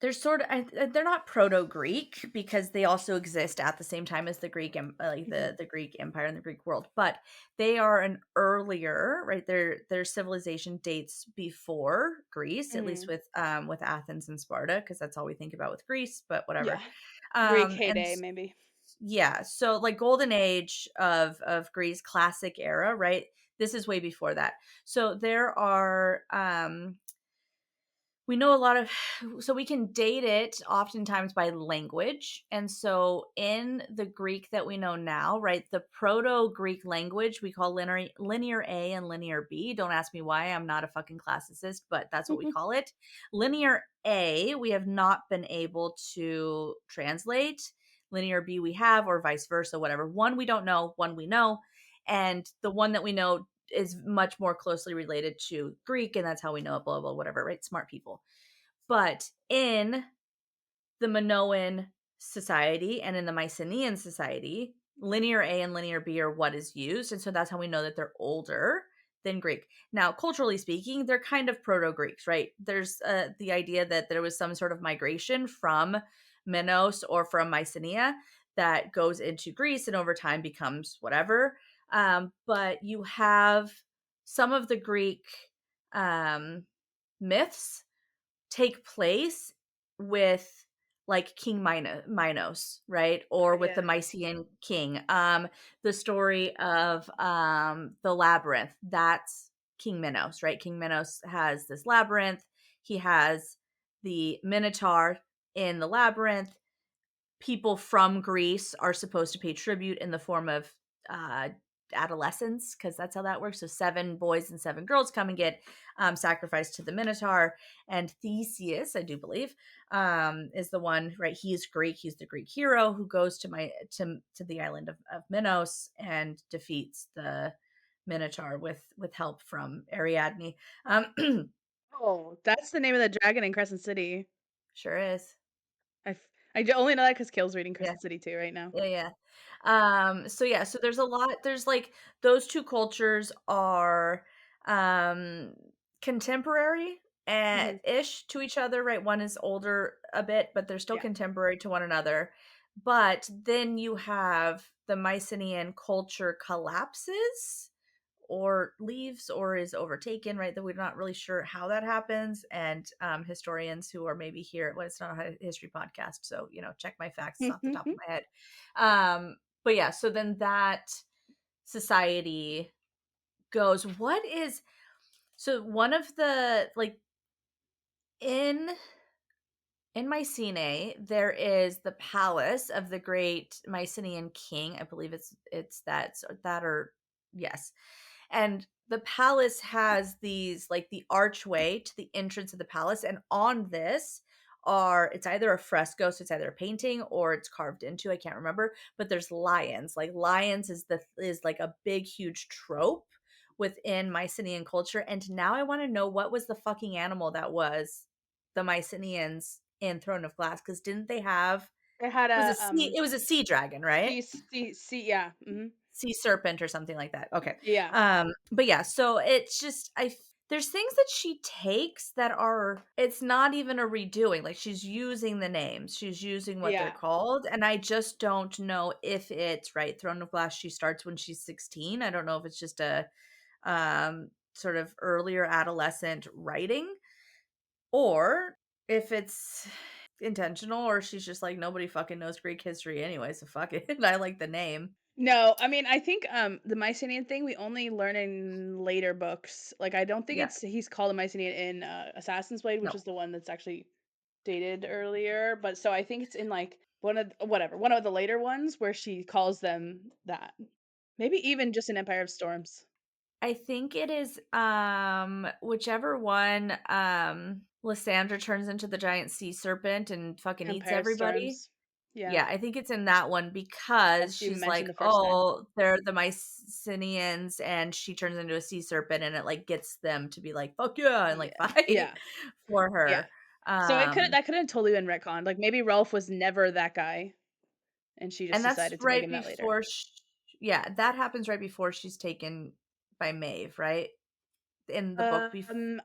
they're sort of they're not Proto-Greek because they also exist at the same time as the like Mhm, the Greek Empire and the Greek world, but they are an earlier, right? Their civilization dates before Greece, at least mhm. with Athens and Sparta, because that's all we think about with Greece, but Yeah, whatever. Greek And heyday, maybe. Yeah, so, like, golden age of Greece, classic era, right? This is way before that. So there are, we know a lot of so we can date it oftentimes by language, and so in the Greek that we know now, right, the Proto-Greek language we call linear A and linear B. Don't ask me why, I'm not a fucking classicist, but that's what we call it. Linear A, we have not been able to translate. Linear B we have, or vice versa, whatever. One we don't know, one we know, and the one that we know is much more closely related to Greek, and that's how we know it, blah, blah, whatever, right? Smart people. But in the Minoan society and in the Mycenaean society, linear A and linear B are what is used. And so that's how we know that they're older than Greek. Now, culturally speaking, they're kind of Proto Greeks, right? There's the idea that there was some sort of migration from Minos or from Mycenae that goes into Greece and over time becomes whatever. But you have some of the Greek um, myths take place with like King Minos, right? Or with Yeah. the Mycenian king. The story of the labyrinth, that's King Minos, right? King Minos has this labyrinth. He has the Minotaur in the labyrinth. People from Greece are supposed to pay tribute in the form of uh, adolescents, because that's how that works. So 7 boys and 7 girls come and get sacrificed to the Minotaur. And Theseus, I do believe, is the one, right? He's Greek. He's the Greek hero who goes to the island of Minos and defeats the Minotaur with help from Ariadne. Oh, that's the name of the dragon in Crescent City. Sure is. I f I j only know that because Kale's reading Yeah. Crescent City too right now. Yeah, yeah. So yeah, so there's a lot, there's like those two cultures are um contemporary Mhm. ish to each other, right? One is older a bit, but they're still Yeah. contemporary to one another. But then you have the Mycenaean culture collapses or leaves or is overtaken, right? That we're not really sure how that happens. And historians who are maybe here, well, it's not a history podcast, so check my facts off the top of my head. But yeah, so then that society goes. What is so one of the like in Mycenae, there is the palace of the great Mycenaean king. I believe it's that or yes. And the palace has these like the archway to the entrance of the palace, and on this are it's either a fresco, so it's either a painting or it's carved into, I can't remember, but there's lions. Like lions is like a big huge trope within Mycenaean culture. And now I want to know, what was the fucking animal that was the Mycenaeans in Throne of Glass, because didn't they have It had it was a a, sea dragon, right? yeah, mhm. Sea serpent or something like that. Okay. Yeah, But yeah, so it's just there's things that she takes that are, it's not even a redoing. Like she's using the names, she's using what they're yeah. called, and I just don't know if it's right. Throne of Glass, she starts when she's 16. I don't know if it's just a sort of earlier adolescent writing, or if it's intentional, or she's just like, nobody fucking knows Greek history anyway, so fuck it. I like the name. No, I mean, I think, the Mycenaean thing we only learn in later books. Like, I don't think Yeah. he's called a Mycenaean in, Assassin's Blade, which No. is the one that's actually dated earlier, but so I think it's in, like, one of the later ones where she calls them that. Maybe even just in Empire of Storms. I think it is whichever one Lysandra turns into the giant sea serpent and fucking eats Empire of everybody. Storms. Yeah. Yeah, I think it's in that one That because she she's mentioned like, the first time. "Oh, they're the Mycenians," and she turns into a sea serpent, and it like gets them to be like, "Fuck yeah," and like Yeah. fight Yeah. for Yeah. her. So Um that could've totally been retconned, like, maybe Rolf was never that guy, and she just and that's decided to make right him that later. before yeah, that happens right before she's taken by Maeve, right? In the book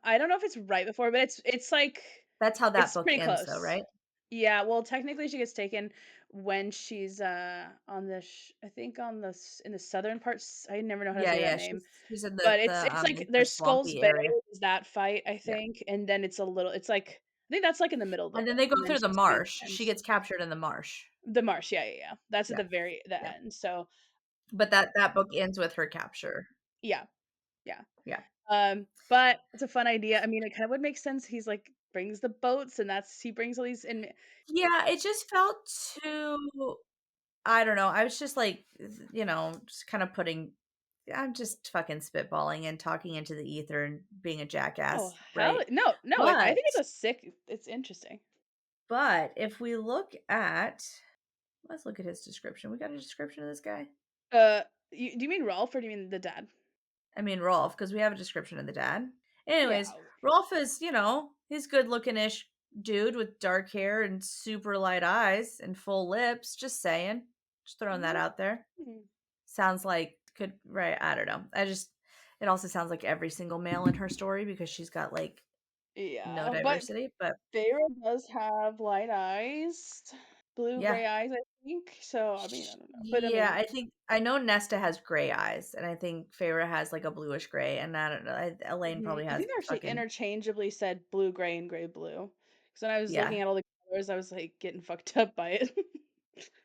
I don't know if it's right before, but it's like that's how that it's book pretty ends though, close. right? Yeah, well, technically she gets taken when she's, on the I think on the in the southern parts. I never know how to Yeah, say that yeah, name, she's in but the, it's like like, the there's Skull's swampy Bay area. is that fight, I Yeah, think, and then it's like I think that's like in the middle of the and then book, they go and then through the she's taken at marsh. the end. She gets captured in the marsh. The marsh, yeah, yeah, yeah. That's at Yeah, the yeah, end. So, but that book ends with her capture. yeah, yeah. Yeah. But it's a fun idea. I mean, it kind of would make sense. He's like brings the boats, and he brings all these and Yeah, it just felt too, I don't know, I was just like, just kinda putting, I'm just fucking spitballing and talking into the ether and being a oh jackass, hell right? no! Like I But think it's interesting. if we look at, let's look at his description. We got a description of this guy? Uh, do you mean Rolf or do you mean the dad? I mean, Rolf, because we have a description of the dad. Yeah. Anyways, Rolf is, he's good looking ish dude with dark hair and super light eyes and full lips. Just saying. Just throwing that out there. Mm. Sounds like could, right. I don't know. It also sounds like every single male in her story because she's got like no Yeah, but diversity. But Feyre does have light eyes, blue yeah. gray eyes, I think. So I mean, I don't know, but I Yeah, mean, I know Nesta has gray eyes, and I think Feyre has like a bluish gray, and I don't know. Elaine mhm, probably I has think they actually fucking interchangeably said blue gray and gray blue. Because when I was yeah. looking at all the Whereas I was, like, getting fucked up by it.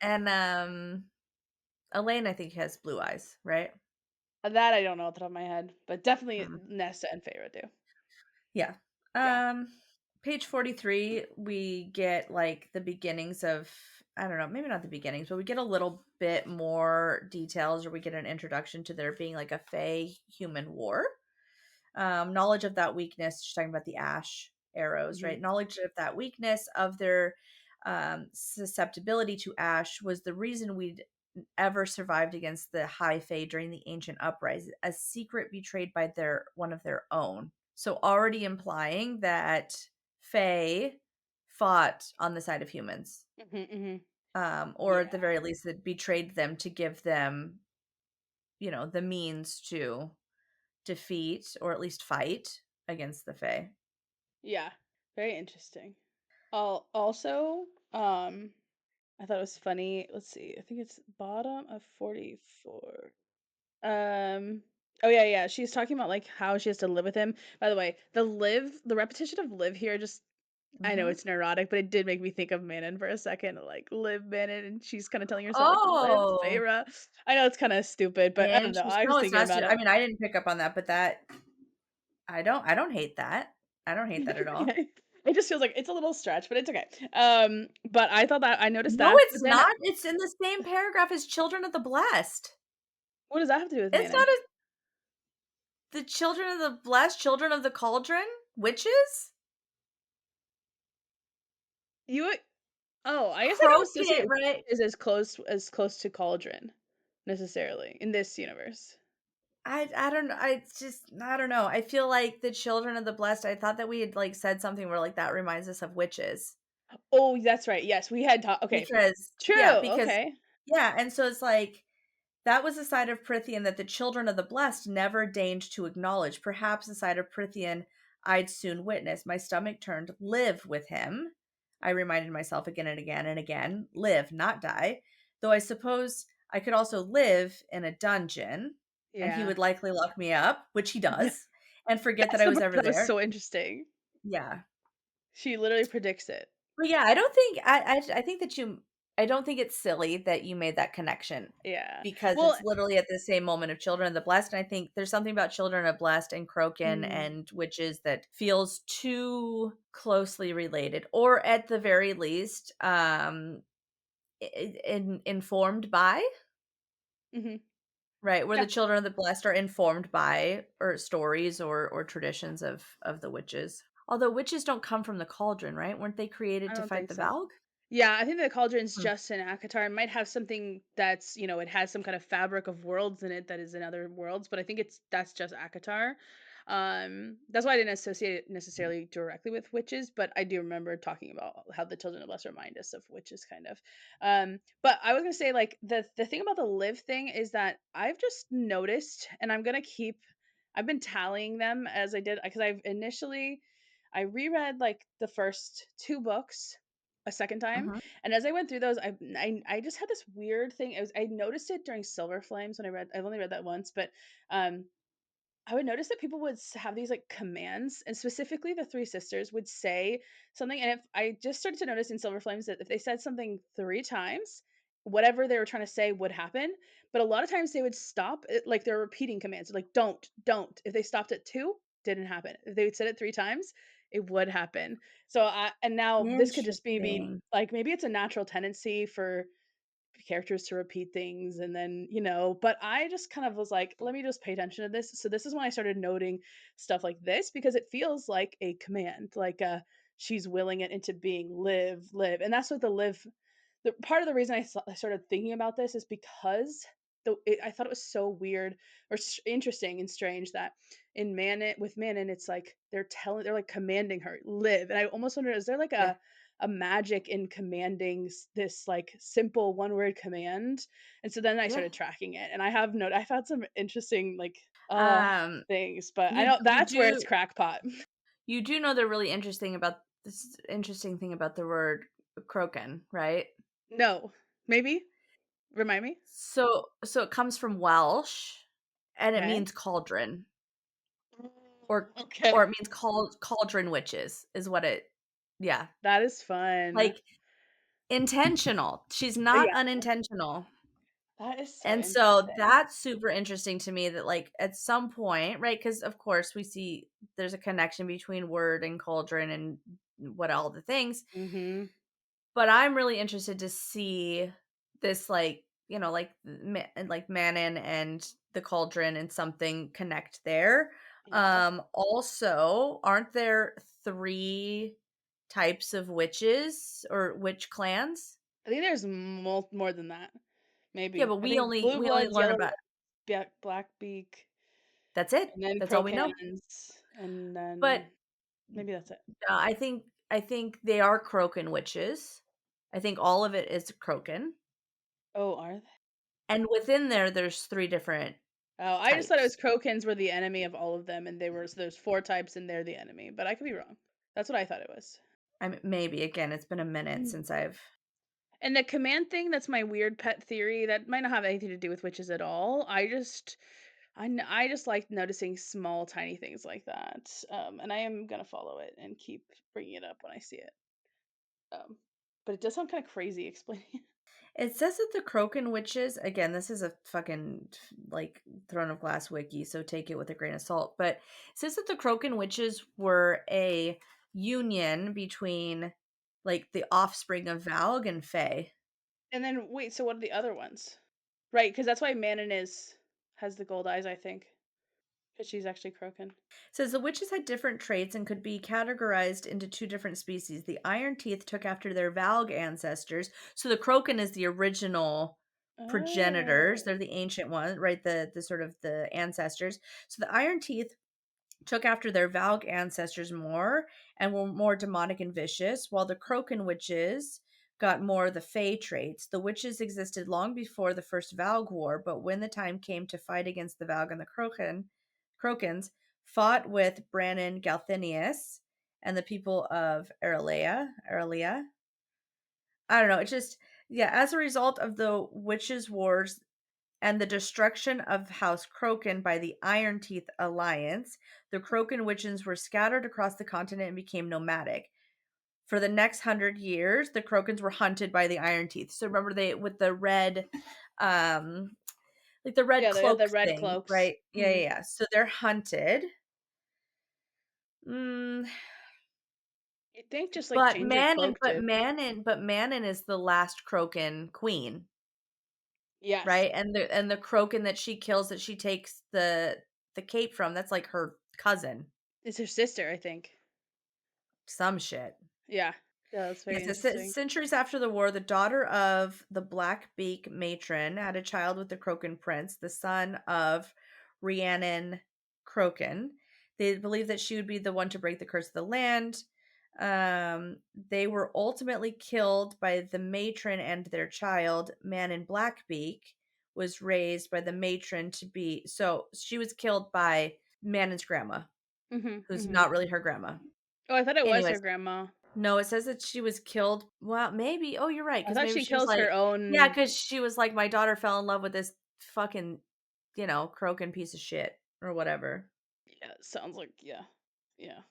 And, Elaine, I think, has blue eyes, right? That I don't know off the top of my head, but definitely Mm, Nesta and Feyre do. yeah. Yeah. Um, Page 43, we get, like, the beginnings of I don't know, maybe not the beginnings, but we get a little bit more details, or we get an introduction to there being, like, a Fey-human war. Knowledge of that weakness, she's talking about the ash arrows, Mhm. right? Knowledge of that weakness, of their susceptibility to ash, was the reason we'd ever survived against the high fae during the ancient uprising, a secret betrayed by their one of their own. So already implying that fae fought on the side of humans, Mhm, mhm. or Yeah. at the very least that betrayed them to give them, the means to defeat or at least fight against the fae. Yeah. Very interesting. Also, I thought it was funny. Let's see. I think it's bottom of 44. Um, oh yeah, yeah. She's talking about like how she has to live with him. By the way, the repetition of live here just I know Mhm. it's neurotic, but it did make me think of Manon for a second, like live Manon, and she's kind of telling herself like live Oh, Feyre. I know it's kind of stupid, but I don't know. I was no, it's thinking not about stu I it. mean, I didn't pick up on that, but that I don't hate that. I don't hate that at all. Okay. It just feels like it's a little stretch, but it's okay. But I thought that I noticed No, that, it's but then not, it's in the same paragraph as Children of the Blessed. what does that have to do with It's Manon? not a the Children of the Blessed, Children of the Cauldron? Witches? You Oh, I guess I don't Croaked, associate right? witches as close to Cauldron necessarily in this universe. I don't know, I just I don't know, I feel like the Children of the Blessed, I thought that we had, like, said something where, like, that reminds us of witches. Oh, that's right. Yes, we had talked. Okay, Because true. yeah, because Okay. yeah, and so it's like, that was a side of Prythian that the children of the blessed never deigned to acknowledge, perhaps a side of Prythian I'd soon witness. My stomach turned, live with him. I reminded myself again and again and again, live, not die. Though I suppose I could also live in a dungeon, and he Yeah. would likely lock me up, which he Yeah. does, and forget that That's I the was part ever that was there. so interesting. Yeah. She literally predicts it. But yeah, I don't think I think that you I don't think it's silly that you made that connection, Yeah. because Well, it's literally at the same moment of Children of the Blessed, and I think there's something about Children of Blessed and Crokin mm, and witches that feels too closely related, or at the very least, informed by, mhm. right, where the Yeah, Children of the Blessed are informed by, or stories or traditions of the witches. Although witches don't come from the cauldron, right? Weren't they created I to don't fight think the so. Valg? Yeah, I think the cauldron's Hmm. just in ACOTAR. It might have something that's, it has some kind of fabric of worlds in it that is in other worlds, but I think that's just ACOTAR. That's why I didn't associate it necessarily directly with witches, but I do remember talking about how the children of us remind us of witches kind of. But I was gonna say like the thing about the live thing is that I've just noticed, and I've been tallying them as I did because I reread like the first two books a second time. Mhm. And as I went through those, I just had this weird thing. I noticed it during Silver Flames when I've only read that once, but um I would notice that people would have these like commands, and specifically the three sisters would say something. And if I just started to notice in Silver Flames that if they said something three times, whatever they were trying to say would happen. But a lot of times they would stop, like they're repeating commands, like don't. If they stopped at two, didn't happen. If they said it three times, it would happen. And now this could just be Interesting. like maybe it's a natural tendency for characters to repeat things and then but I just kind of was like, let me just pay attention to this. So this is when I started noting stuff like this because it feels like a command, like she's willing it into being, live, and that's what the part of the reason I started thinking about this is because I thought it was so weird or interesting and strange that with Manon, it's like they're like commanding her live, and I almost wonder, is there like Yeah, a magic in commanding this like simple one word command? And so then I yeah. started tracking it, and I've had some interesting like Um, things, but I you know you that's where it's do crackpot. you do know the really interesting thing about the word "croken," right? No, maybe remind me. So it comes from Welsh, and it Okay. means cauldron, Mm, or okay. it means cauldron witches is what it Yeah. That is fun. Like, intentional. She's not Yeah, unintentional. that is so And so interesting. that's super interesting to me that, like, at some point, right? Because of course we see there's a connection between word and cauldron and what all the things. Mhm. But I'm really interested to see this, like, like, like Manon and the cauldron and something connect there. Yeah. Also, aren't there 3 types of witches or witch clans? I think there's more than that, Yeah, maybe. but I we think only blue we only bloods, learn yellow about bloods, blackbeak, that's it. and then That's all we know. crocans, and But then maybe that's it. I think they are Crocan witches. I think all of it is Crocan, Oh, are they? and within there's 3 different Oh, I just thought it was types. crocans were the enemy of all of them, and they were so there's 4 types and they're the enemy, but I could be wrong. That's what I thought it was. Maybe, again, it's been a minute Mm. since I've And the command thing, that's my weird pet theory that might not have anything to do with witches at all. I just like noticing small, tiny things like that, and I am gonna follow it and keep bringing it up when I see it. Um, but it does sound kinda crazy explaining it. it says that the Crocan witches again, this is a fucking, like, Throne of Glass wiki, so take it with a grain of salt, but it says that the Crocan witches were a union between, like, the offspring of Valg and Fey. And then wait, so what are the other ones? Right, because that's why Manon has the gold eyes, I think, because she's actually Crocan. Says the witches had different traits and could be categorized into 2 different species. The Iron Teeth took after their Valg ancestors. So the Crocan is the original progenitors. Oh. They're the ancient ones, right? The sort of the ancestors. So the Iron Teeth took after their Valg ancestors more and were more demonic and vicious, while the Crocan witches got more of the Fey traits. The witches existed long before the first Valg War, but when the time came to fight against the Valg and the Crocans fought with Brannon Galthinius and the people of Arelea. I don't know. It's just, yeah, as a result of the witches' wars and the destruction of House Crocan by the Iron Teeth Alliance, the Crocan witches were scattered across the continent and became nomadic. For the next 100 years, the Crocans were hunted by the Iron Teeth. So remember they with the red, um, like the red Yeah, they had cloak the red thing, cloaks. right? Yeah, yeah, Mhm. yeah. So they're hunted. Mm, You'd think just, like, but change your Manon, cloak to but Manon is the last Crocan queen, yes. right? And the Crocan that she kills, that she takes the cape from, that's like her cousin. It's her sister, I think. Some shit. Yeah. Yeah, that's very Yes, it's interesting. centuries after the war, the daughter of the Blackbeak matron had a child with the Crocan prince, the son of Rhiannon Crocan. They believed that she would be the one to break the curse of the land. They were ultimately killed by the matron and their child. Manon Blackbeak was raised by the matron to be so she was killed by Manon's grandma, Mhm, who's mhm. not really her grandma. Oh, I thought it was her Anyways, grandma. no, it says that she was killed well, maybe oh, you're right, I because thought maybe she she was kills her like yeah, own. because she was like, "My daughter fell in love with this fucking, croaking piece of shit," or whatever. Yeah, sounds like yeah. Yeah.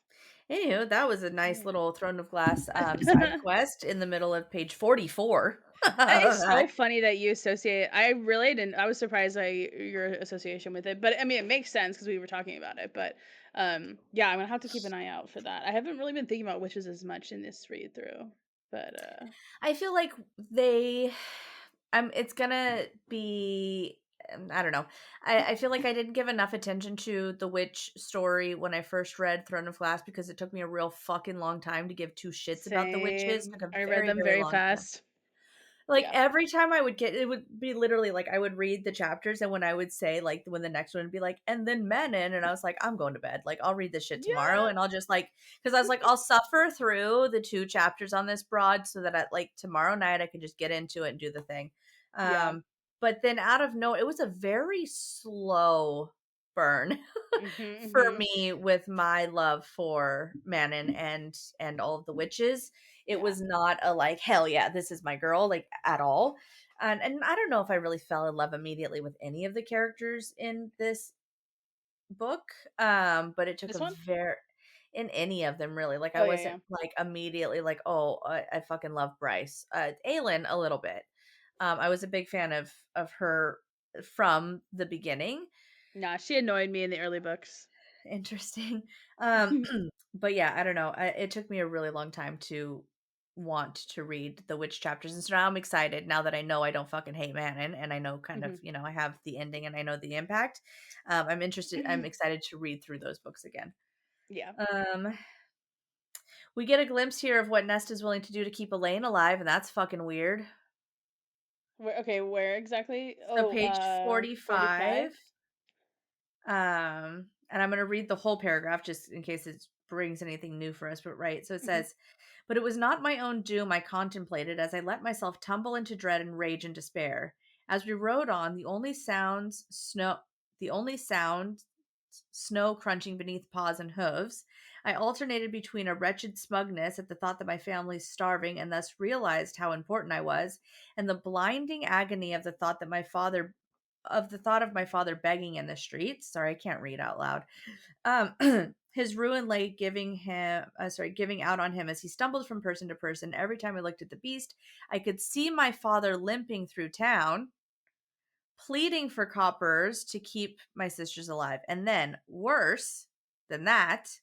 Anywho, that was a nice Right. little Throne of Glass, side quest in the middle of page 44. That is so funny that you associate I really didn't I was surprised by your association with it, but, I mean, it makes sense because we were talking about it, but, yeah, I'm gonna have to keep an eye out for that. I haven't really been thinking about witches as much in this read through, but, I feel like they it's gonna be I don't know. I feel like I didn't give enough attention to the witch story when I first read Throne of Glass because it took me a real fucking long time to give 2 shits about the witches. same. Took a I read very, them very very long time. fast. Like, Yeah. every time I would get it would be literally, like, I would read the chapters, and when I would say, like when the next one would be like, "And then Menon," and I was like, "I'm going to bed, like, I'll read this shit tomorrow," Yeah. and I'll just, like because I was like, "I'll suffer through the 2 chapters on this broad so that at, like, tomorrow night, I can just get into it and do the thing." Yeah. But then out of no it was a very slow burn Mhm, for mhm. me with my love for Manon and all of the witches. It Yeah. was not a like, "Hell yeah, this is my girl," like, at all. And I don't know if I really fell in love immediately with any of the characters in this book, but it took This a one? in any of them really. Like I Oh, yeah, wasn't yeah. like immediately like, oh, I fucking love Bryce. Aelin a little bit. I was a big fan of her from the beginning. Nah, she annoyed me in the early books. Interesting. But yeah, I don't know. It took me a really long time to want to read the witch chapters, and so now I'm excited now that I know I don't fucking hate Manon, and I know kind of Mhm. I have the ending and I know the impact. I'm interested. I'm excited to read through those books again. Yeah. Um, we get a glimpse here of what Nest is willing to do to keep Elaine alive, and that's fucking weird. Where exactly? So Oh, page 45? 45. And I'm going to read the whole paragraph just in case it brings anything new for us. But right, so it Mhm. says, "But it was not my own doom I contemplated as I let myself tumble into dread and rage and despair. As we rode on, the only sound, snow crunching beneath paws and hooves. I alternated between a wretched smugness at the thought that my family's starving and thus realized how important I was, and the blinding agony of the thought that my father begging in the streets. Sorry, I can't read out loud. His ruin lay giving out on him as he stumbled from person to person. Every time I looked at the beast, I could see my father limping through town, pleading for coppers to keep my sisters alive. And then, worse than that,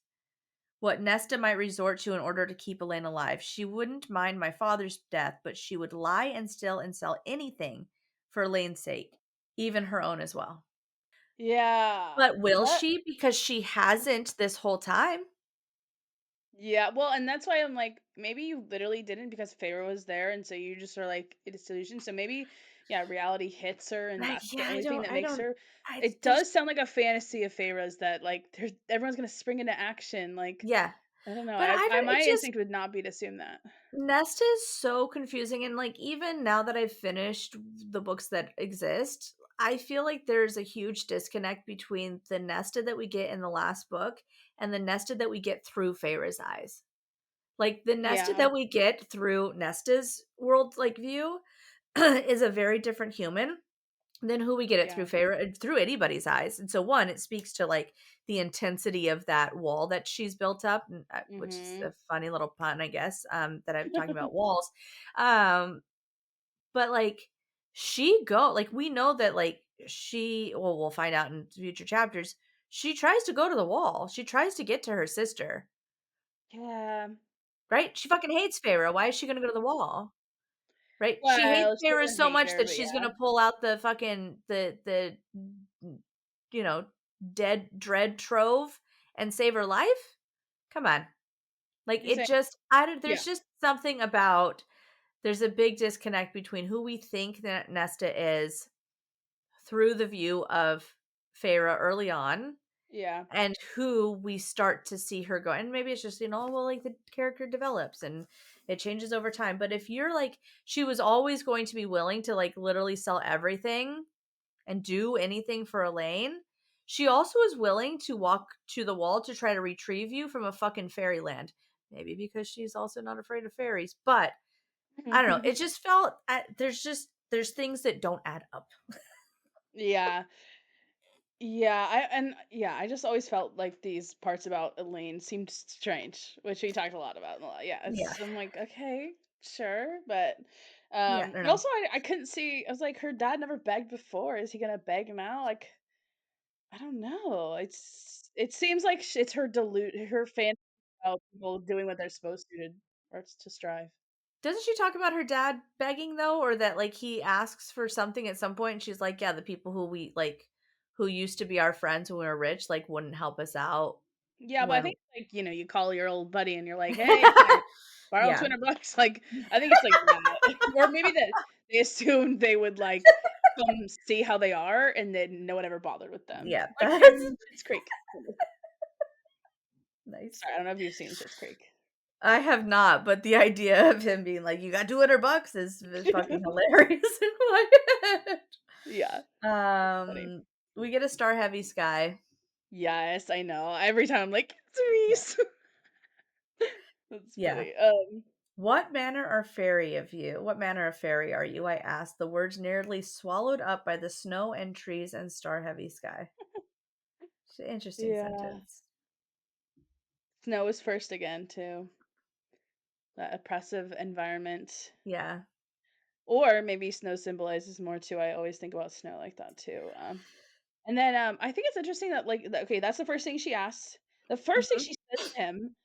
what Nesta might resort to in order to keep Elaine alive. She wouldn't mind my father's death, but she would lie and steal and sell anything for Elaine's sake, even her own as well. Yeah. But will That she? Because she hasn't this whole time. Yeah, well, and that's why I'm like, maybe you literally didn't because Feyre was there, and so you just are like, it is delusion. So maybe, yeah, reality hits her, and Like, that's the yeah, only thing that I makes don't, her. I, It there's, does sound like a fantasy of Feyre's that like there's everyone's gonna spring into action. Like yeah. I don't know. But I don't, My it just, instinct would not be to assume that. Nest is so confusing. And like, even now that I've finished the books that exist, I feel like there's a huge disconnect between the Nesta that we get in the last book and the Nesta that we get through Feyre's eyes. Like, the Nesta Yeah, that we get through Nesta's world, like, view is a very different human than who we get it through yeah. through anybody's eyes. And so one, it speaks to like the intensity of that wall that she's built up, which is Mhm. a funny little pun, I guess, that I'm talking about walls. Um, but like like we know that like we'll find out in future chapters. She tries to go to the wall. She tries to get to her sister, Yeah. right? She fucking hates Pharaoh. Why is she going to go to the wall? Right? She hates Well, she Feyre doesn't so hate much her, that but she's yeah. gonna pull out the fucking the you know, dead dread trove and save her life? Come on. Like You're it saying, just I don't yeah. there's just something about there's a big disconnect between who we think that Nesta is through the view of Feyre early on Yeah. and who we start to see her go. And maybe it's just, well, like the character develops and it changes over time. But if you're like, she was always going to be willing to like literally sell everything and do anything for Elaine, she also is willing to walk to the wall to try to retrieve you from a fucking fairyland. Maybe because she's also not afraid of fairies. But I don't know. It just felt, there's things that don't add up. Yeah. Yeah, I just always felt like these parts about Elaine seemed strange, which we talked a lot about. Yeah, Yeah. I'm like, okay, sure, but Yeah. I don't know. also I couldn't see. I was like, her dad never begged before. Is he gonna beg now? Like, I don't know. It seems like it's her fantasy about people doing what they're supposed or it's to strive. Doesn't she talk about her dad begging though, or that like he asks for something at some point and she's like, yeah, the people who we like who used to be our friends when we were rich, like wouldn't help us out Yeah, but I when think like, you call your old buddy and you're like, "Hey, can I borrow Yeah. $200?" Like, I think it's like that. Or maybe that they assumed they would like come see how they are and then no one ever bothered with them. Yeah, Like that's Schitt's Creek. nice. Sorry, I don't know if you've seen Schitt's Creek. I have not, but the idea of him being like, "You got $200" is fucking hilarious in my head. Yeah, it's funny. We get a star heavy sky. Yes, I know. Every time I'm like, Yeah. "It's Reese." That's Yeah. funny. What manner of fairy are you? I asked, the words nearly swallowed up by the snow and trees and star heavy sky. It's an interesting Yeah. sentence. Snow is first again too. That oppressive environment. Yeah. Or maybe snow symbolizes more too. I always think about snow like that too. And then I think it's interesting that okay, that's the first thing she asks. The first thing Mhm. she says to him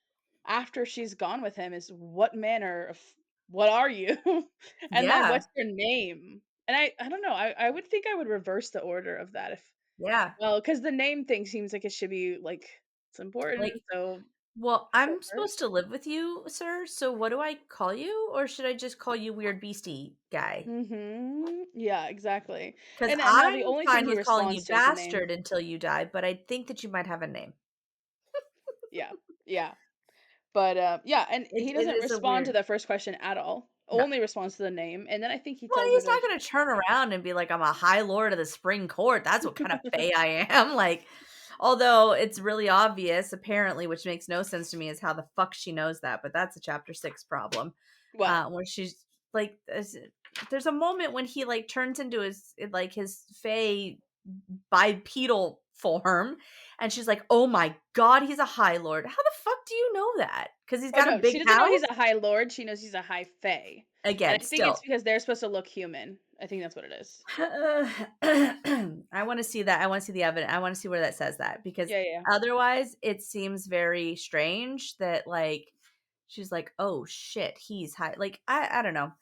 after she's gone with him is, "What manner of what are you?" And then, Yeah. "What's your name?" And I don't know, I would think I would reverse the order of that if Yeah. well, because the name thing seems like it should be, like, it's important, Like, so "Well, put her I'm supposed first. to live with you, sir, so what do I call you? Or should I just call you weird beastie guy? Mhm. Yeah, exactly. Because And now the I'm only thing fine he with calling responds you to is the name. bastard until you die, but I think that you might have a name." Yeah. Yeah. But, yeah, and he It doesn't is a respond to weird the first question at all. no. Only responds to the name, and then I think he Well, tells her he's to not gonna turn around and be like, "I'm a high lord of the spring court. That's what kind of fae I am." Like, although it's really obvious, apparently, which makes no sense to me, is how the fuck she knows that, but that's a chapter 6 problem. What? Where she's like, there's a moment when he like turns into his fae bipedal form, and she's like, "Oh my god, he's a high lord." How the fuck do you know that? Because he's Oh, got a no, she big doesn't know house. he's a high lord, she knows he's a high fae, and Again, I think it's still, because they're supposed to look human. I think that's what it is. I wanna see that, I wanna see the evidence, I wanna see where that says that, because Yeah, yeah, otherwise, it seems very strange that, like, she's like, "Oh, shit, he's high," like, I don't know,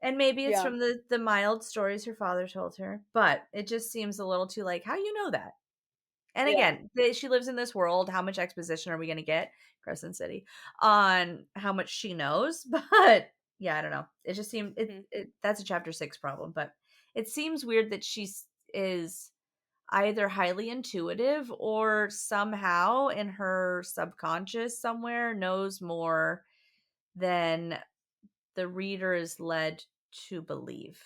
and maybe it's yeah, from the mild stories her father told her, but it just seems a little too, like, "How you know that?" And yeah, again, she lives in this world, how much exposition are we gonna get, Crescent City, on how much she knows? But, yeah, I don't know. It just seemed mhm. that's a chapter 6 problem, but it seems weird that is either highly intuitive or somehow in her subconscious somewhere knows more than the reader is led to believe.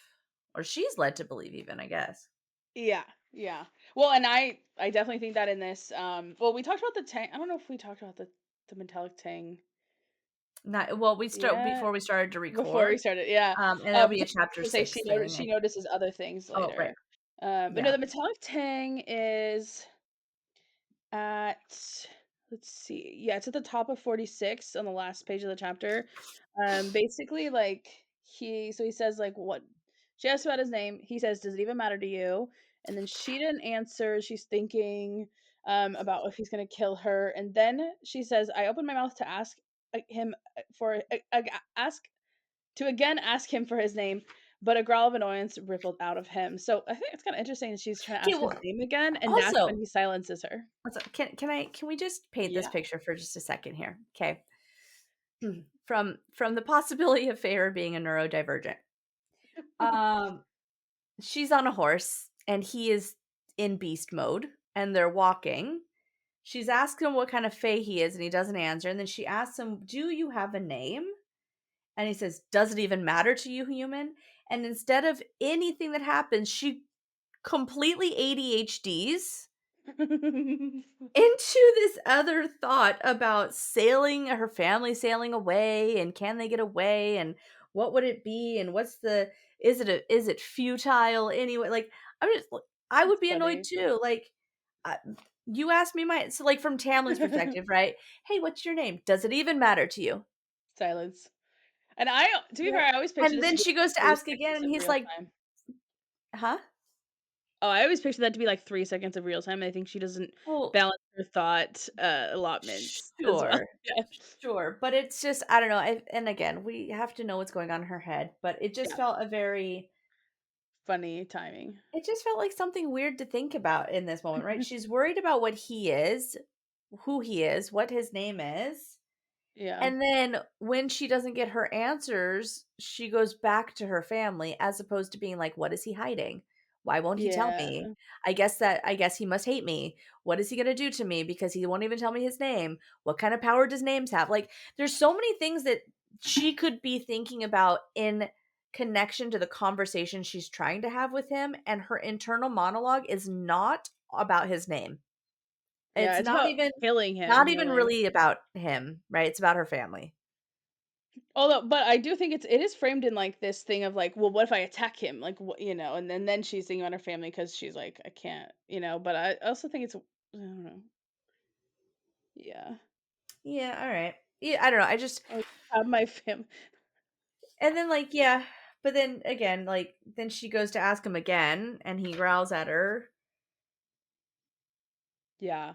Or she's led to believe even, I guess. Yeah, yeah. Well, and I definitely think that in this, well, we talked about the tang I don't know if we talked about the metallic tang Not well, we start yet before we started to before we record. started, yeah. And there'll But be a chapter to say 6 thing, she I notices other things oh, right. later. But no, Yeah. the metallic tang is at let's see. Yeah, it's at the top of 46 on the last page of the chapter. Basically, like he says like what she asks about his name. He says, "Does it even matter to you?" And then she didn't answer. She's thinking about if he's gonna kill her, and then she says, "I opened my mouth to ask him for ask to again ask him for his name." But a growl of annoyance rippled out of him. So I think it's kind of interesting that she's trying to Okay, ask his well, name again, and that's when also, he silences her. can we just paint this Yeah. picture for just a second here? Okay. From the possibility of Feyre being a neurodivergent. Um, she's on a horse and he is in beast mode and they're walking. She's asked him what kind of fae he is and he doesn't answer. And then she asks him, "Do you have a name?" And he says, "Does it even matter to you, human?" And instead of anything that happens, she completely ADHDs into this other thought about sailing her family sailing away, and can they get away, and what would it be, and what's the is it futile anyway, like, I'm just like, I would It's be annoyed funny. too, like, I, you asked me my so, like, from Tamlin's perspective, right? "Hey, what's your name? Does it even matter to you?" Silence. And to be fair, Right, I always picture and this to then be she like goes to 3 ask again seconds and of he's real like, time. "Huh?" Oh, I always picture that to be like 3 seconds of real time. I think she doesn't Well, balance her thought, allotments as well. sure. Yeah. Sure, but it's just I don't know, and again, we have to know what's going on in her head, but Yeah. Funny timing. it just felt like something weird to think about in this moment, right? She's worried about what he is, who he is, what his name is, Yeah. and then when she doesn't get her answers, she goes back to her family as opposed to being like, "What is he hiding? Why won't he tell Yeah. me? I guess he must hate me. What is he gonna do to me because he won't even tell me his name? What kind of power does names have?" Like, there's so many things that she could be thinking about in connection to the conversation she's trying to have with him, and her internal monologue is not about his name. Yeah, It's it's about killing him, not even really. really about him, right? It's about her family. Although but I do think it is framed in, like, this thing of, like, well, what if I attack him? Like, what and then she's thinking about her family because she's like, "I can't," but I also think it's I don't know. Yeah. Yeah, all right. Yeah, I don't know. I just Oh, have my fam and then like yeah, but then again, like then she goes to ask him again, and he growls at her. Yeah,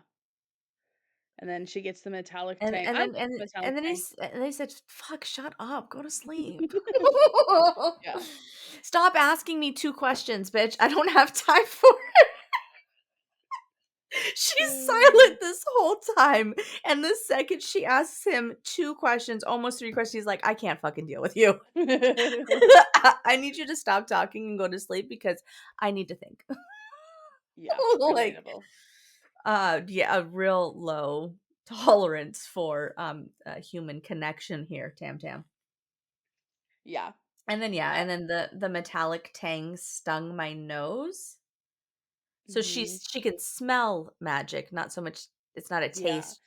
and then she gets the metallic And tang. and I love then and metallic and then tang. he said, "Fuck, shut up, go to sleep." Yeah. Stop asking me 2 questions, bitch. I don't have time for it. She's Mm. silent this whole time, and the second she asks him 2 questions, almost 3 questions, he's like, "I can't fucking deal with you. I need you to stop talking and go to sleep because I need to think." Yeah, Like, relatable. yeah, a real low tolerance for, human connection here, Tam Tam. Yeah, And then, yeah, uh, and then the metallic tang stung my nose. So mhm, she can smell magic, not so much it's not a yeah. taste.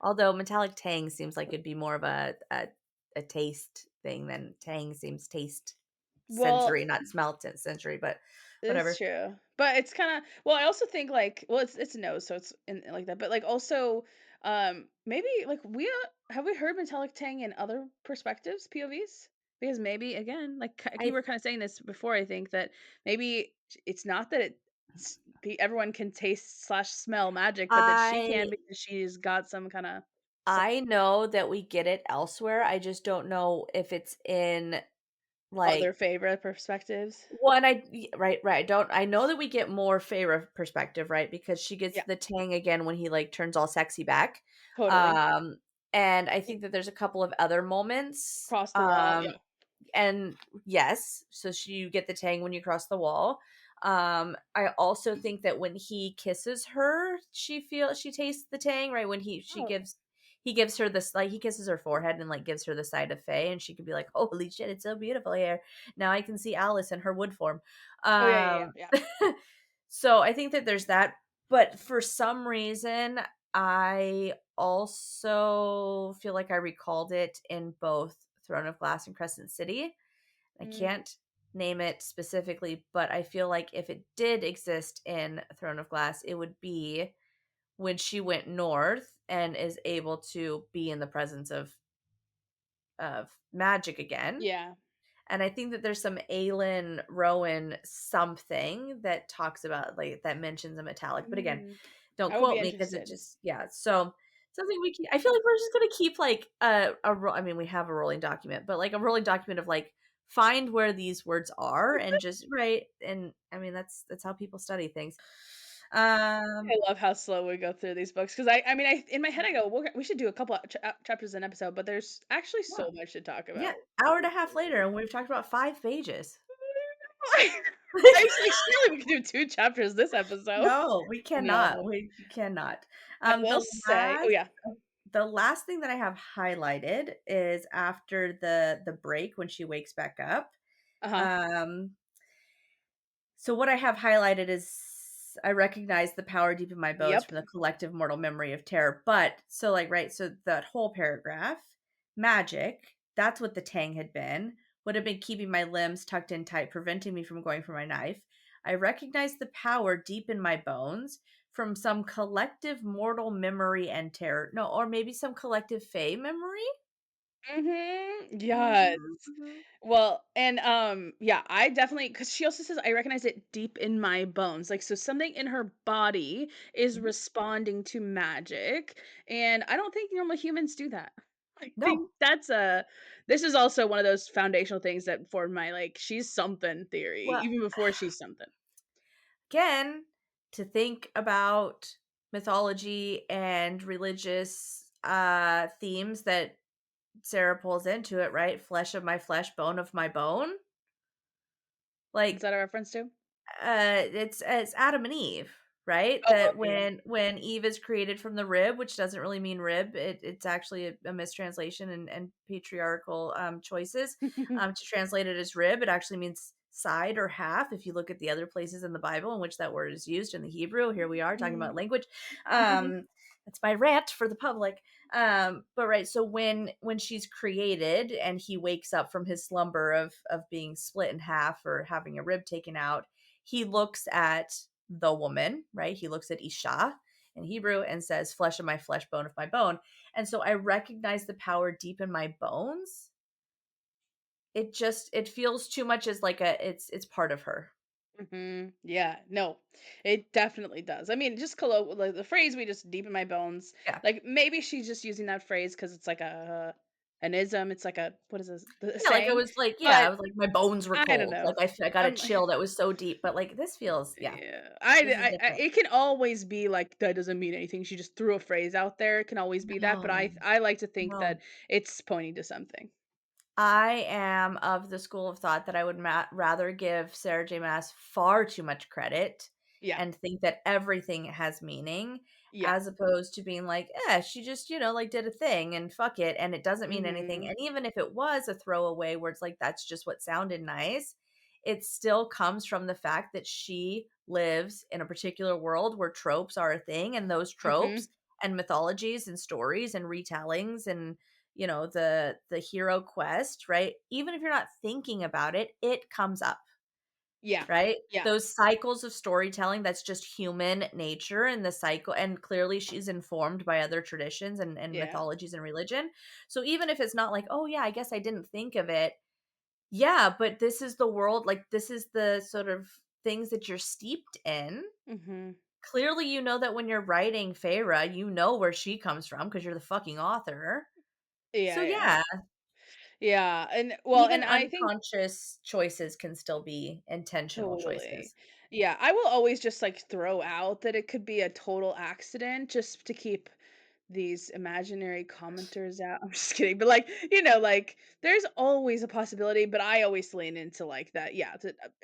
Although metallic tang seems like it'd be more of a taste thing than tang seems taste Well, sensory, not smell sensory, but it's whatever. true, but it's kinda well, I also think, like well, it's no, so it's like that, but, like, also, maybe, like, have we heard metallic tang in other perspectives, POVs? Because maybe, again, like, you I were kinda saying this before, I think, that maybe it's not that it's everyone can taste/smell magic, but that she I can because she's got some kinda I know that we get it elsewhere. I just don't know if it's in other like favorite perspectives. one right, right. Don't I know that we get more Feyre perspective, right? Because she gets Yeah, the tang again when he like turns all sexy back. totally. Um and I Y think that there's a couple of other moments. Across the wall, yeah. And yes, so you get the tang when you cross the wall. I also think that when he kisses her, she tastes the tang, right? When Oh. he gives her this like he kisses her forehead and like gives her the side of Faye, and she could be like, "Holy shit, it's so beautiful here." Now I can see Alice in her wood form. Oh, yeah, yeah, yeah, Um, yeah. so I think that there's that, but for some reason, I also feel like I recalled it in both Throne of Glass and Crescent City. I Mm, can't name it specifically, but I feel like if it did exist in Throne of Glass, it would be when she went north and is able to be in the presence of magic again. yeah. And I think that there's some Aelin Rowan something that talks about like that mentions a metallic. But again, Mm, don't I would be quote me because it interested. just yeah. So something we keep, I feel like we're just gonna keep like I mean we have a rolling document, but like a rolling document of like find where these words are and just write and I mean that's how people study things. Um I love how slow we go through these books because I mean, I in my head, I go, we should do a couple of chapters an episode, but there's actually yeah. so much to talk Yeah. about. Hour and a half later and we've talked about 5 pages. I was like, surely we could do 2 chapters this episode. No, we cannot. No. We cannot. I Um, will the say oh, last yeah. the last thing that I have highlighted is after the break when she wakes back up. Uh-huh. Um, so what I have highlighted is I recognize the power deep in my bones Yep. from the collective mortal memory of terror. But so like right, so that whole paragraph, magic, that's what the tang had been, would have been keeping my limbs tucked in tight, preventing me from going for my knife. I recognize the power deep in my bones from some collective mortal memory and terror. No, or maybe some collective fey memory? Mhm. Yes. Mhm, mhm, Well, and, yeah, I definitely because she also says, "I recognize it deep in my bones." Like, so something in her body is mhm. responding to magic, and I don't think normal humans do that. I think No. that's a this is also one of those foundational things that formed my, like, she's something theory, Well, even before she's something. again, to think about mythology and religious themes that Sarah pulls into it, right? Flesh of my flesh, bone of my bone. Is Like that a reference to? it's Adam and Eve, right? Oh, That okay, yeah. when Eve is created from the rib, which doesn't really mean rib, it's actually a mistranslation and patriarchal choices. To translate it as rib, it actually means side or half. If you look at the other places in the Bible in which that word is used in the Hebrew, here we are talking about language. Um, that's my rant for the public. But right, so when she's created and he wakes up from his slumber of being split in half or having a rib taken out, he looks at the woman, right? He looks at Isha in Hebrew and says flesh of my flesh, bone of my bone. And so I recognize the power deep in my bones. It feels too much as like it's part of her. Yeah, no, it definitely does. I mean, just like the phrase "we just deep in my bones." Yeah. Like maybe she's just using that phrase because it's like an ism. It's like a what is this the Yeah, like I saying? was like, yeah, I But was like, my bones were I don't cold. know. Like I got a Um, chill that was so deep, but like this feels, yeah, yeah, this is different. it can always be like that doesn't mean anything. She just threw a phrase out there. It can always be that, but No, I like to think no. that it's pointing to something. I am of the school of thought that I would rather give Sarah J. Maas far too much credit Yeah, and think that everything has meaning, yeah. as opposed to being like, "Yeah, she just, like, did a thing and fuck it, and it doesn't mean anything." Mhm. And even if it was a throwaway where it's like, that's just what sounded nice, it still comes from the fact that she lives in a particular world where tropes are a thing, and those tropes Mhm. and mythologies and stories and retellings and the hero quest, right? Even if you're not thinking about it, it comes up, Yeah. right? Yeah. Those cycles of storytelling, that's just human nature and the cycle, and clearly she's informed by other traditions and Yeah. mythologies and religion. So even if it's not like, oh yeah, I guess I didn't think of it. Yeah, but this is the world, like this is the sort of things that you're steeped in. Mhm. Clearly, you know that when you're writing Feyre, you know where she comes from because you're the fucking author. So Yeah, yeah. yeah, Yeah, and well, even and I think unconscious choices can still be intentional totally. choices. Yeah, I will always just like throw out that it could be a total accident just to keep these imaginary commenters out. I'm just kidding, but like, like there's always a possibility, but I always lean into like that. Yeah,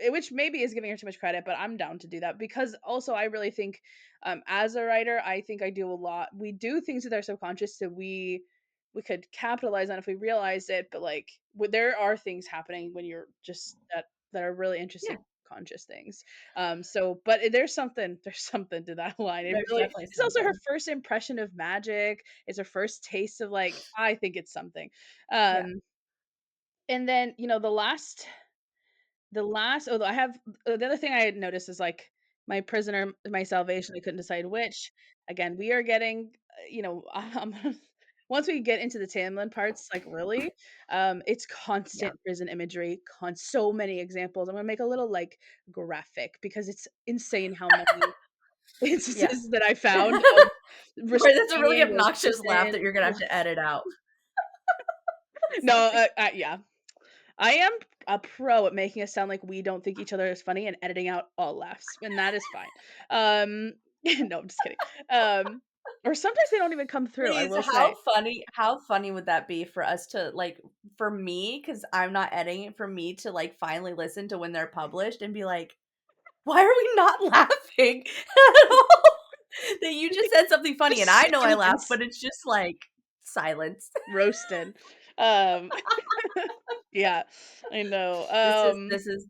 which maybe is giving her too much credit, but I'm down to do that because also I really think as a writer, I think I do a lot. We do things with our subconscious that we could capitalize on if we realized it, but like there are things happening when you're just that are really Yeah, interesting conscious things. So but there's something to that line. It there's really definitely it's also her something. first impression of magic. It's her first taste of like I think it's something. Yeah. Um and then, the last although I have the other thing I had noticed is like my prisoner, my salvation, I couldn't decide which. Again, we are getting, once we get into the Tamlin parts, like really, it's Yeah. constant prison imagery, so many examples. I'm gonna make a little like graphic because it's insane how many Yeah. instances that I found of Right, that's a really restraining or obnoxious laugh that prison. you're gonna have to edit out. No, Sorry. yeah. I am a pro at making us sound like we don't think each other is funny and editing out all laughs, and that is fine. No, I'm just kidding. Um, or sometimes they don't even come through, I Please, will say. how funny would that be for us to, like, for me, because 'cause I'm not editing it, for me to, like, finally listen to when they're published and be like, "Why are we not laughing at all?" That you just said something funny and I know I laughed, Silence. but it's just like silence. Roasted. Um, yeah, I know. This is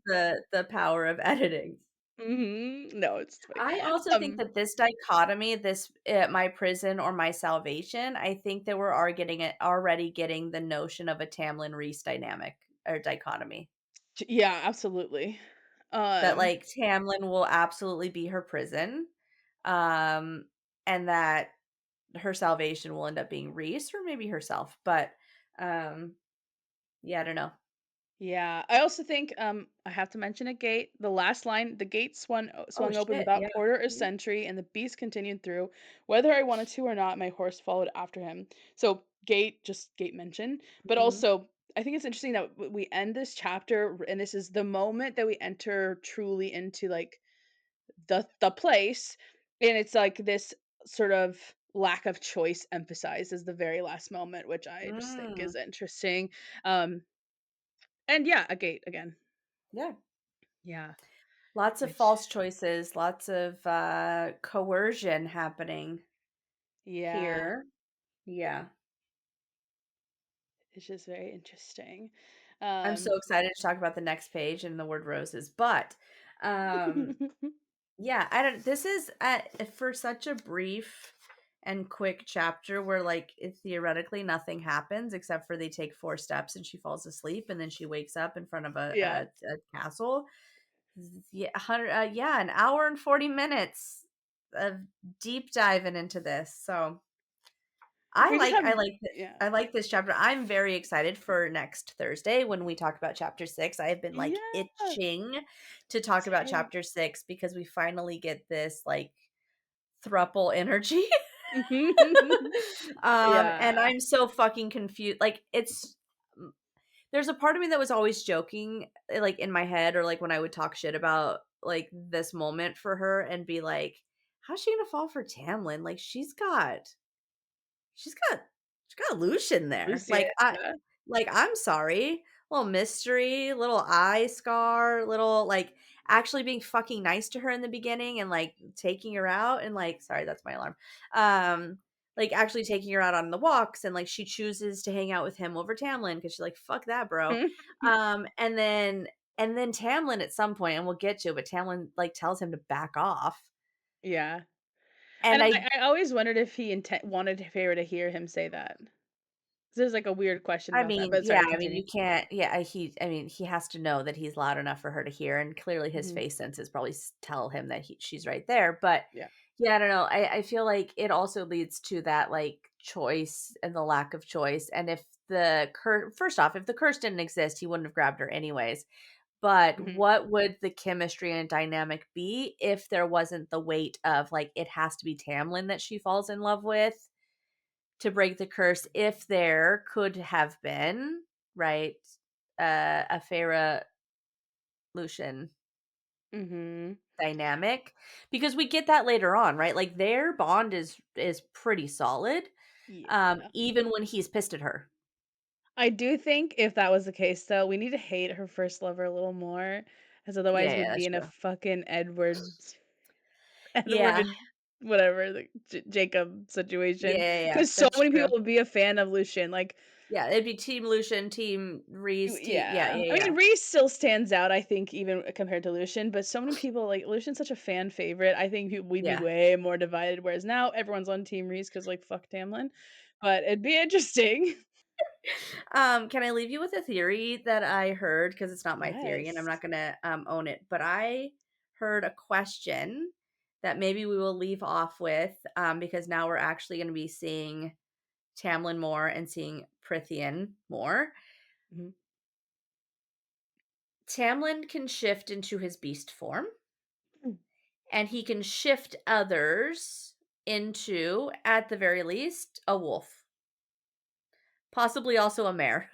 the power of editing. No, it's funny. I also think Um, that this dichotomy, this my prison or my salvation, I think that we're are getting it already getting the notion of a Tamlin Reese dynamic or dichotomy. yeah, absolutely. That Um, like Tamlin will absolutely be her prison. Um and that her salvation will end up being Reese or maybe herself. But um yeah, I don't know. Yeah, I also think, I have to mention a gate. The last line, "The gate Oh swung open shit, without yeah. porter or Mhm. sentry, and the beast continued through. Whether I wanted to or not, my horse followed after him." So, gate mention, but Mhm. also, I think it's interesting that we end this chapter, and this is the moment that we enter truly into, like, the place, and it's, like, this sort of lack of choice emphasized as the very last moment, which I just think Mm, is interesting. Um, and yeah, a gate again. yeah. Yeah, Lots of which false choices, lots of coercion happening yeah, here. Yeah. it's just very interesting. I'm so Um, excited to talk about the next page and the word roses. But yeah, I don't this is for such a brief and quick chapter where like theoretically nothing happens except for they take 4 steps and she falls asleep and then she wakes up in front of yeah, a castle. Yeah, 100 yeah, an hour and 40 minutes. of deep diving into this. So We just have yeah. I like this chapter. I'm very excited for next Thursday when we talk about chapter 6. I have been like Yeah, itching to talk about same. chapter 6 because we finally get this like thruple energy. And Yeah. I'm so fucking confused. Like there's a part of me that was always joking like in my head or like when I would talk shit about like this moment for her and be like, how's she gonna fall for Tamlin? Like She's got she's got Lucian there. Lucian, yeah. Like, I'm sorry. Little mystery, little eye scar, little like actually being fucking nice to her in the beginning and like taking her out and like sorry, that's my alarm. Like actually taking her out on the walks and like she chooses to hang out with him over Tamlin because she's like, fuck that, bro. And then Tamlin at some point, and we'll get to it, but Tamlin like tells him to back off. Yeah. And And I I always wondered if he wanted Feyre to hear him say that. 'Cause there's, like, a weird question about that, but Yeah, sorry, I mean, continue. you can't I mean, he has to know that he's loud enough for her to hear, and clearly his Mhm. face senses probably tell him that she's right there. But Yeah. yeah, I don't know. I feel like it also leads to that like choice and the lack of choice. And if the first off, if the curse didn't exist, he wouldn't have grabbed her anyways. But Mhm. what would the chemistry and dynamic be if there wasn't the weight of like it has to be Tamlin that she falls in love with? To break the curse if there could have been, right, a Feyre Lucian Mhm. dynamic because we get that later on, right? Like their bond is pretty solid, Yeah. even when he's pissed at her. I do think if that was the case, though, we need to hate her first lover a little more, 'cause otherwise Yeah, we'd yeah, be that's in a true. fucking Edward Yeah, and whatever, the Jacob yeah, situation. yeah, yeah, Because so that's many true. people would be a fan of Lucian, like Yeah, it'd be Team Lucian, Team Reese, team. Yeah, yeah. yeah, I yeah, mean, Reese still stands out, I think, even compared to Lucian, but so many people like, Lucian's such a fan favorite, I think we'd be yeah. way more divided, whereas now everyone's on Team Reese because like, fuck Tamlin, but it'd be interesting. Can I leave you with a theory that I heard? Because it's not my theory and I'm Yes. not gonna own it, but I heard a question that maybe we will leave off with because now we're actually going to be seeing Tamlin more and seeing Prithian more. Mhm. Tamlin can shift into his beast form Mm. and he can shift others into, at the very least, a wolf, possibly also a mare,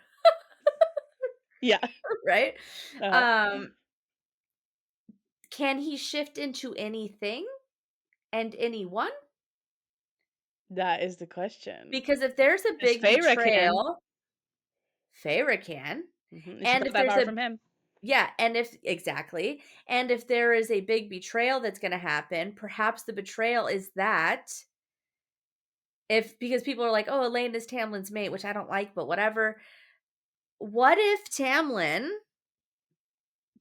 Yeah. right? Uh, Um, can he shift into anything and anyone? that is the question. Because if there's a 'Cause big Feyre can. betrayal, Feyre can. Mhm, and she's And not if that there's far a from him. yeah, and if exactly. And if there is a big betrayal that's going to happen, perhaps the betrayal is that if because people are like, "Oh, Elaine is Tamlin's mate," which I don't like, but whatever. What if Tamlin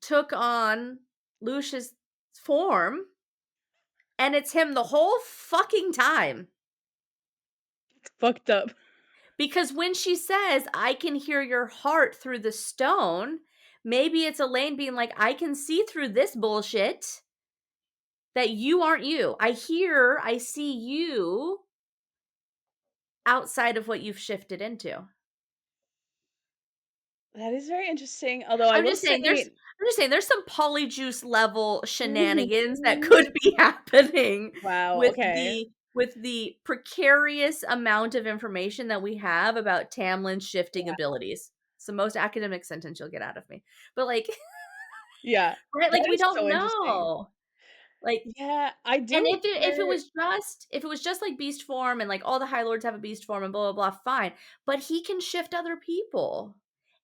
took on Lucia's form and it's him the whole fucking time? It's fucked up. Because when she says, "I can hear your heart through the stone," maybe it's Elaine being like, "I can see through this bullshit that you aren't you. I see you outside of what you've shifted into." That is very interesting, although I will say I'm just saying there's some polyjuice level shenanigans that Mhm. could be happening Wow, okay. with the precarious amount of information that we have about Tamlin's shifting Yeah, abilities. It's the most academic sentence you'll get out of me. But like yeah. right, like, That we is don't so interesting. know. Like Yeah, I and do if it wonder. was just, like, beast form and, like, all the High Lords have a beast form and blah, blah, blah, fine, but he can shift other people,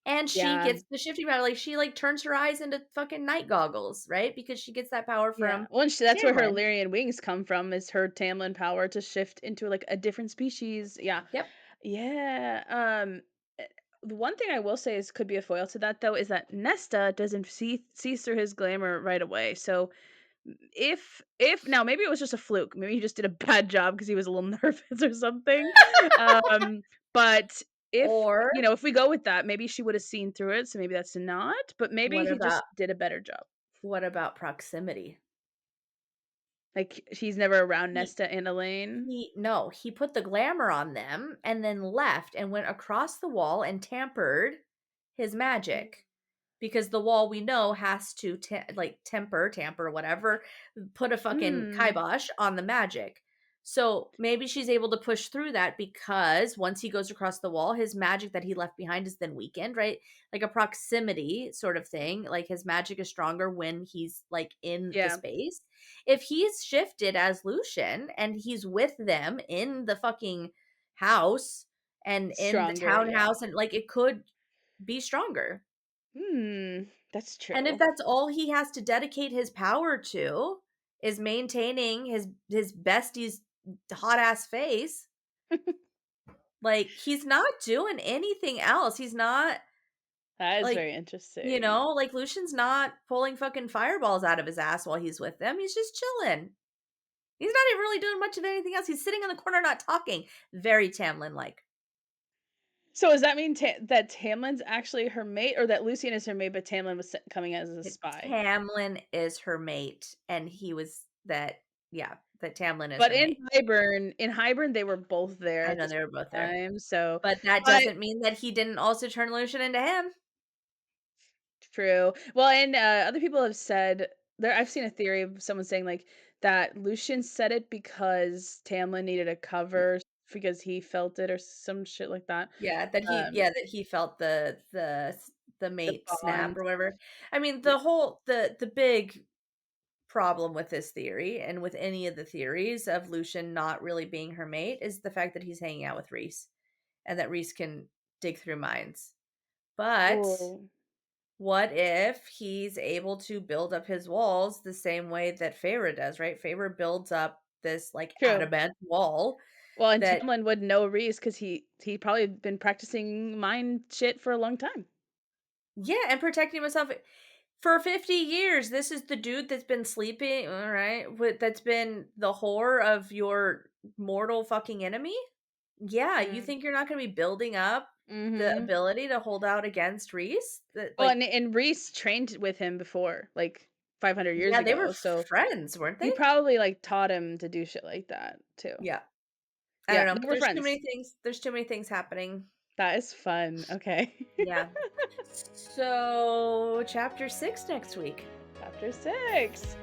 and she Yeah, gets the shifting power, like, she, like, turns her eyes into fucking night goggles, right? Because she gets that power yeah. from Well, and that's where her Tamlin. Lyrian wings come from, is her Tamlin power to shift into, like, a different species. Yeah. Yep. Yeah, eh, the one thing I will say is could be a foil to that, though, is that Nesta doesn't see through his glamour right away, so if now maybe it was just a fluke, maybe he just did a bad job because he was a little nervous or something, but if, Or if we go with that, maybe she would've seen through it, so maybe that's not, but maybe what he about just did a better job. proximity? Like, he's never around He Nesta and Elaine? he no, he put the glamour on them and then left and went across the wall and tampered his magic. Because the wall we know has to like tamper, whatever, put a fucking Mm, kibosh on the magic. So maybe she's able to push through that because once he goes across the wall, his magic that he left behind is then weakened, right? Like a proximity sort of thing. Like his magic is stronger when he's like in the yeah, space. If he's shifted as Lucian and he's with them in the fucking house and in the stronger, yeah. townhouse, and like it could be stronger. That's And if true. that's all he has to dedicate his power to is maintaining his bestie's hot ass face, like he's not doing anything else. He's not That is like, very interesting. like Lucian's not pulling fucking fireballs out of his ass while he's with them. He's just chilling. He's not even really doing much of anything else. He's sitting in the corner not talking. Very Tamlin like. So does that mean that Tamlin's actually her mate, or that Lucian is her mate, but Tamlin was coming as a spy? Tamlin is her mate, and he was that yeah, that Tamlin is But her mate. In Hybern, they were both there I at know the they were both same there. time, so But that but doesn't mean that he didn't also turn Lucian into him. true. Well, and, other people have said I've seen a theory of someone saying, like, that Lucian said it because Tamlin needed a cover because he felt it or some shit like that. That he felt the The mate snap bond. or whatever. I mean, Yeah. the big problem with this theory and with any of the theories of Lucian not really being her mate is the fact that he's hanging out with Reese and that Reese can dig through minds. But Oh, what if he's able to build up his walls the same way that Feyre does, right? Feyre builds up this like true. adamant wall Well, and that Tamlin would know Reese because he probably been practicing mind shit for a long time. yeah, and protecting himself for 50 years. This is the dude that's been sleeping, all right, that's been the whore of your mortal fucking enemy? Yeah, you Mm. think you're not gonna be building up the Mhm. ability to hold out against Reese? That Well, like and Reese trained with him before, like, 500 years yeah, they were ago, so friends, weren't he they? probably, like, taught him to do shit like that too. Yeah. I don't Yeah, know. they were There's too friends. many things happening. That is fun, okay. Yeah. So, chapter 6 next week. Chapter 6.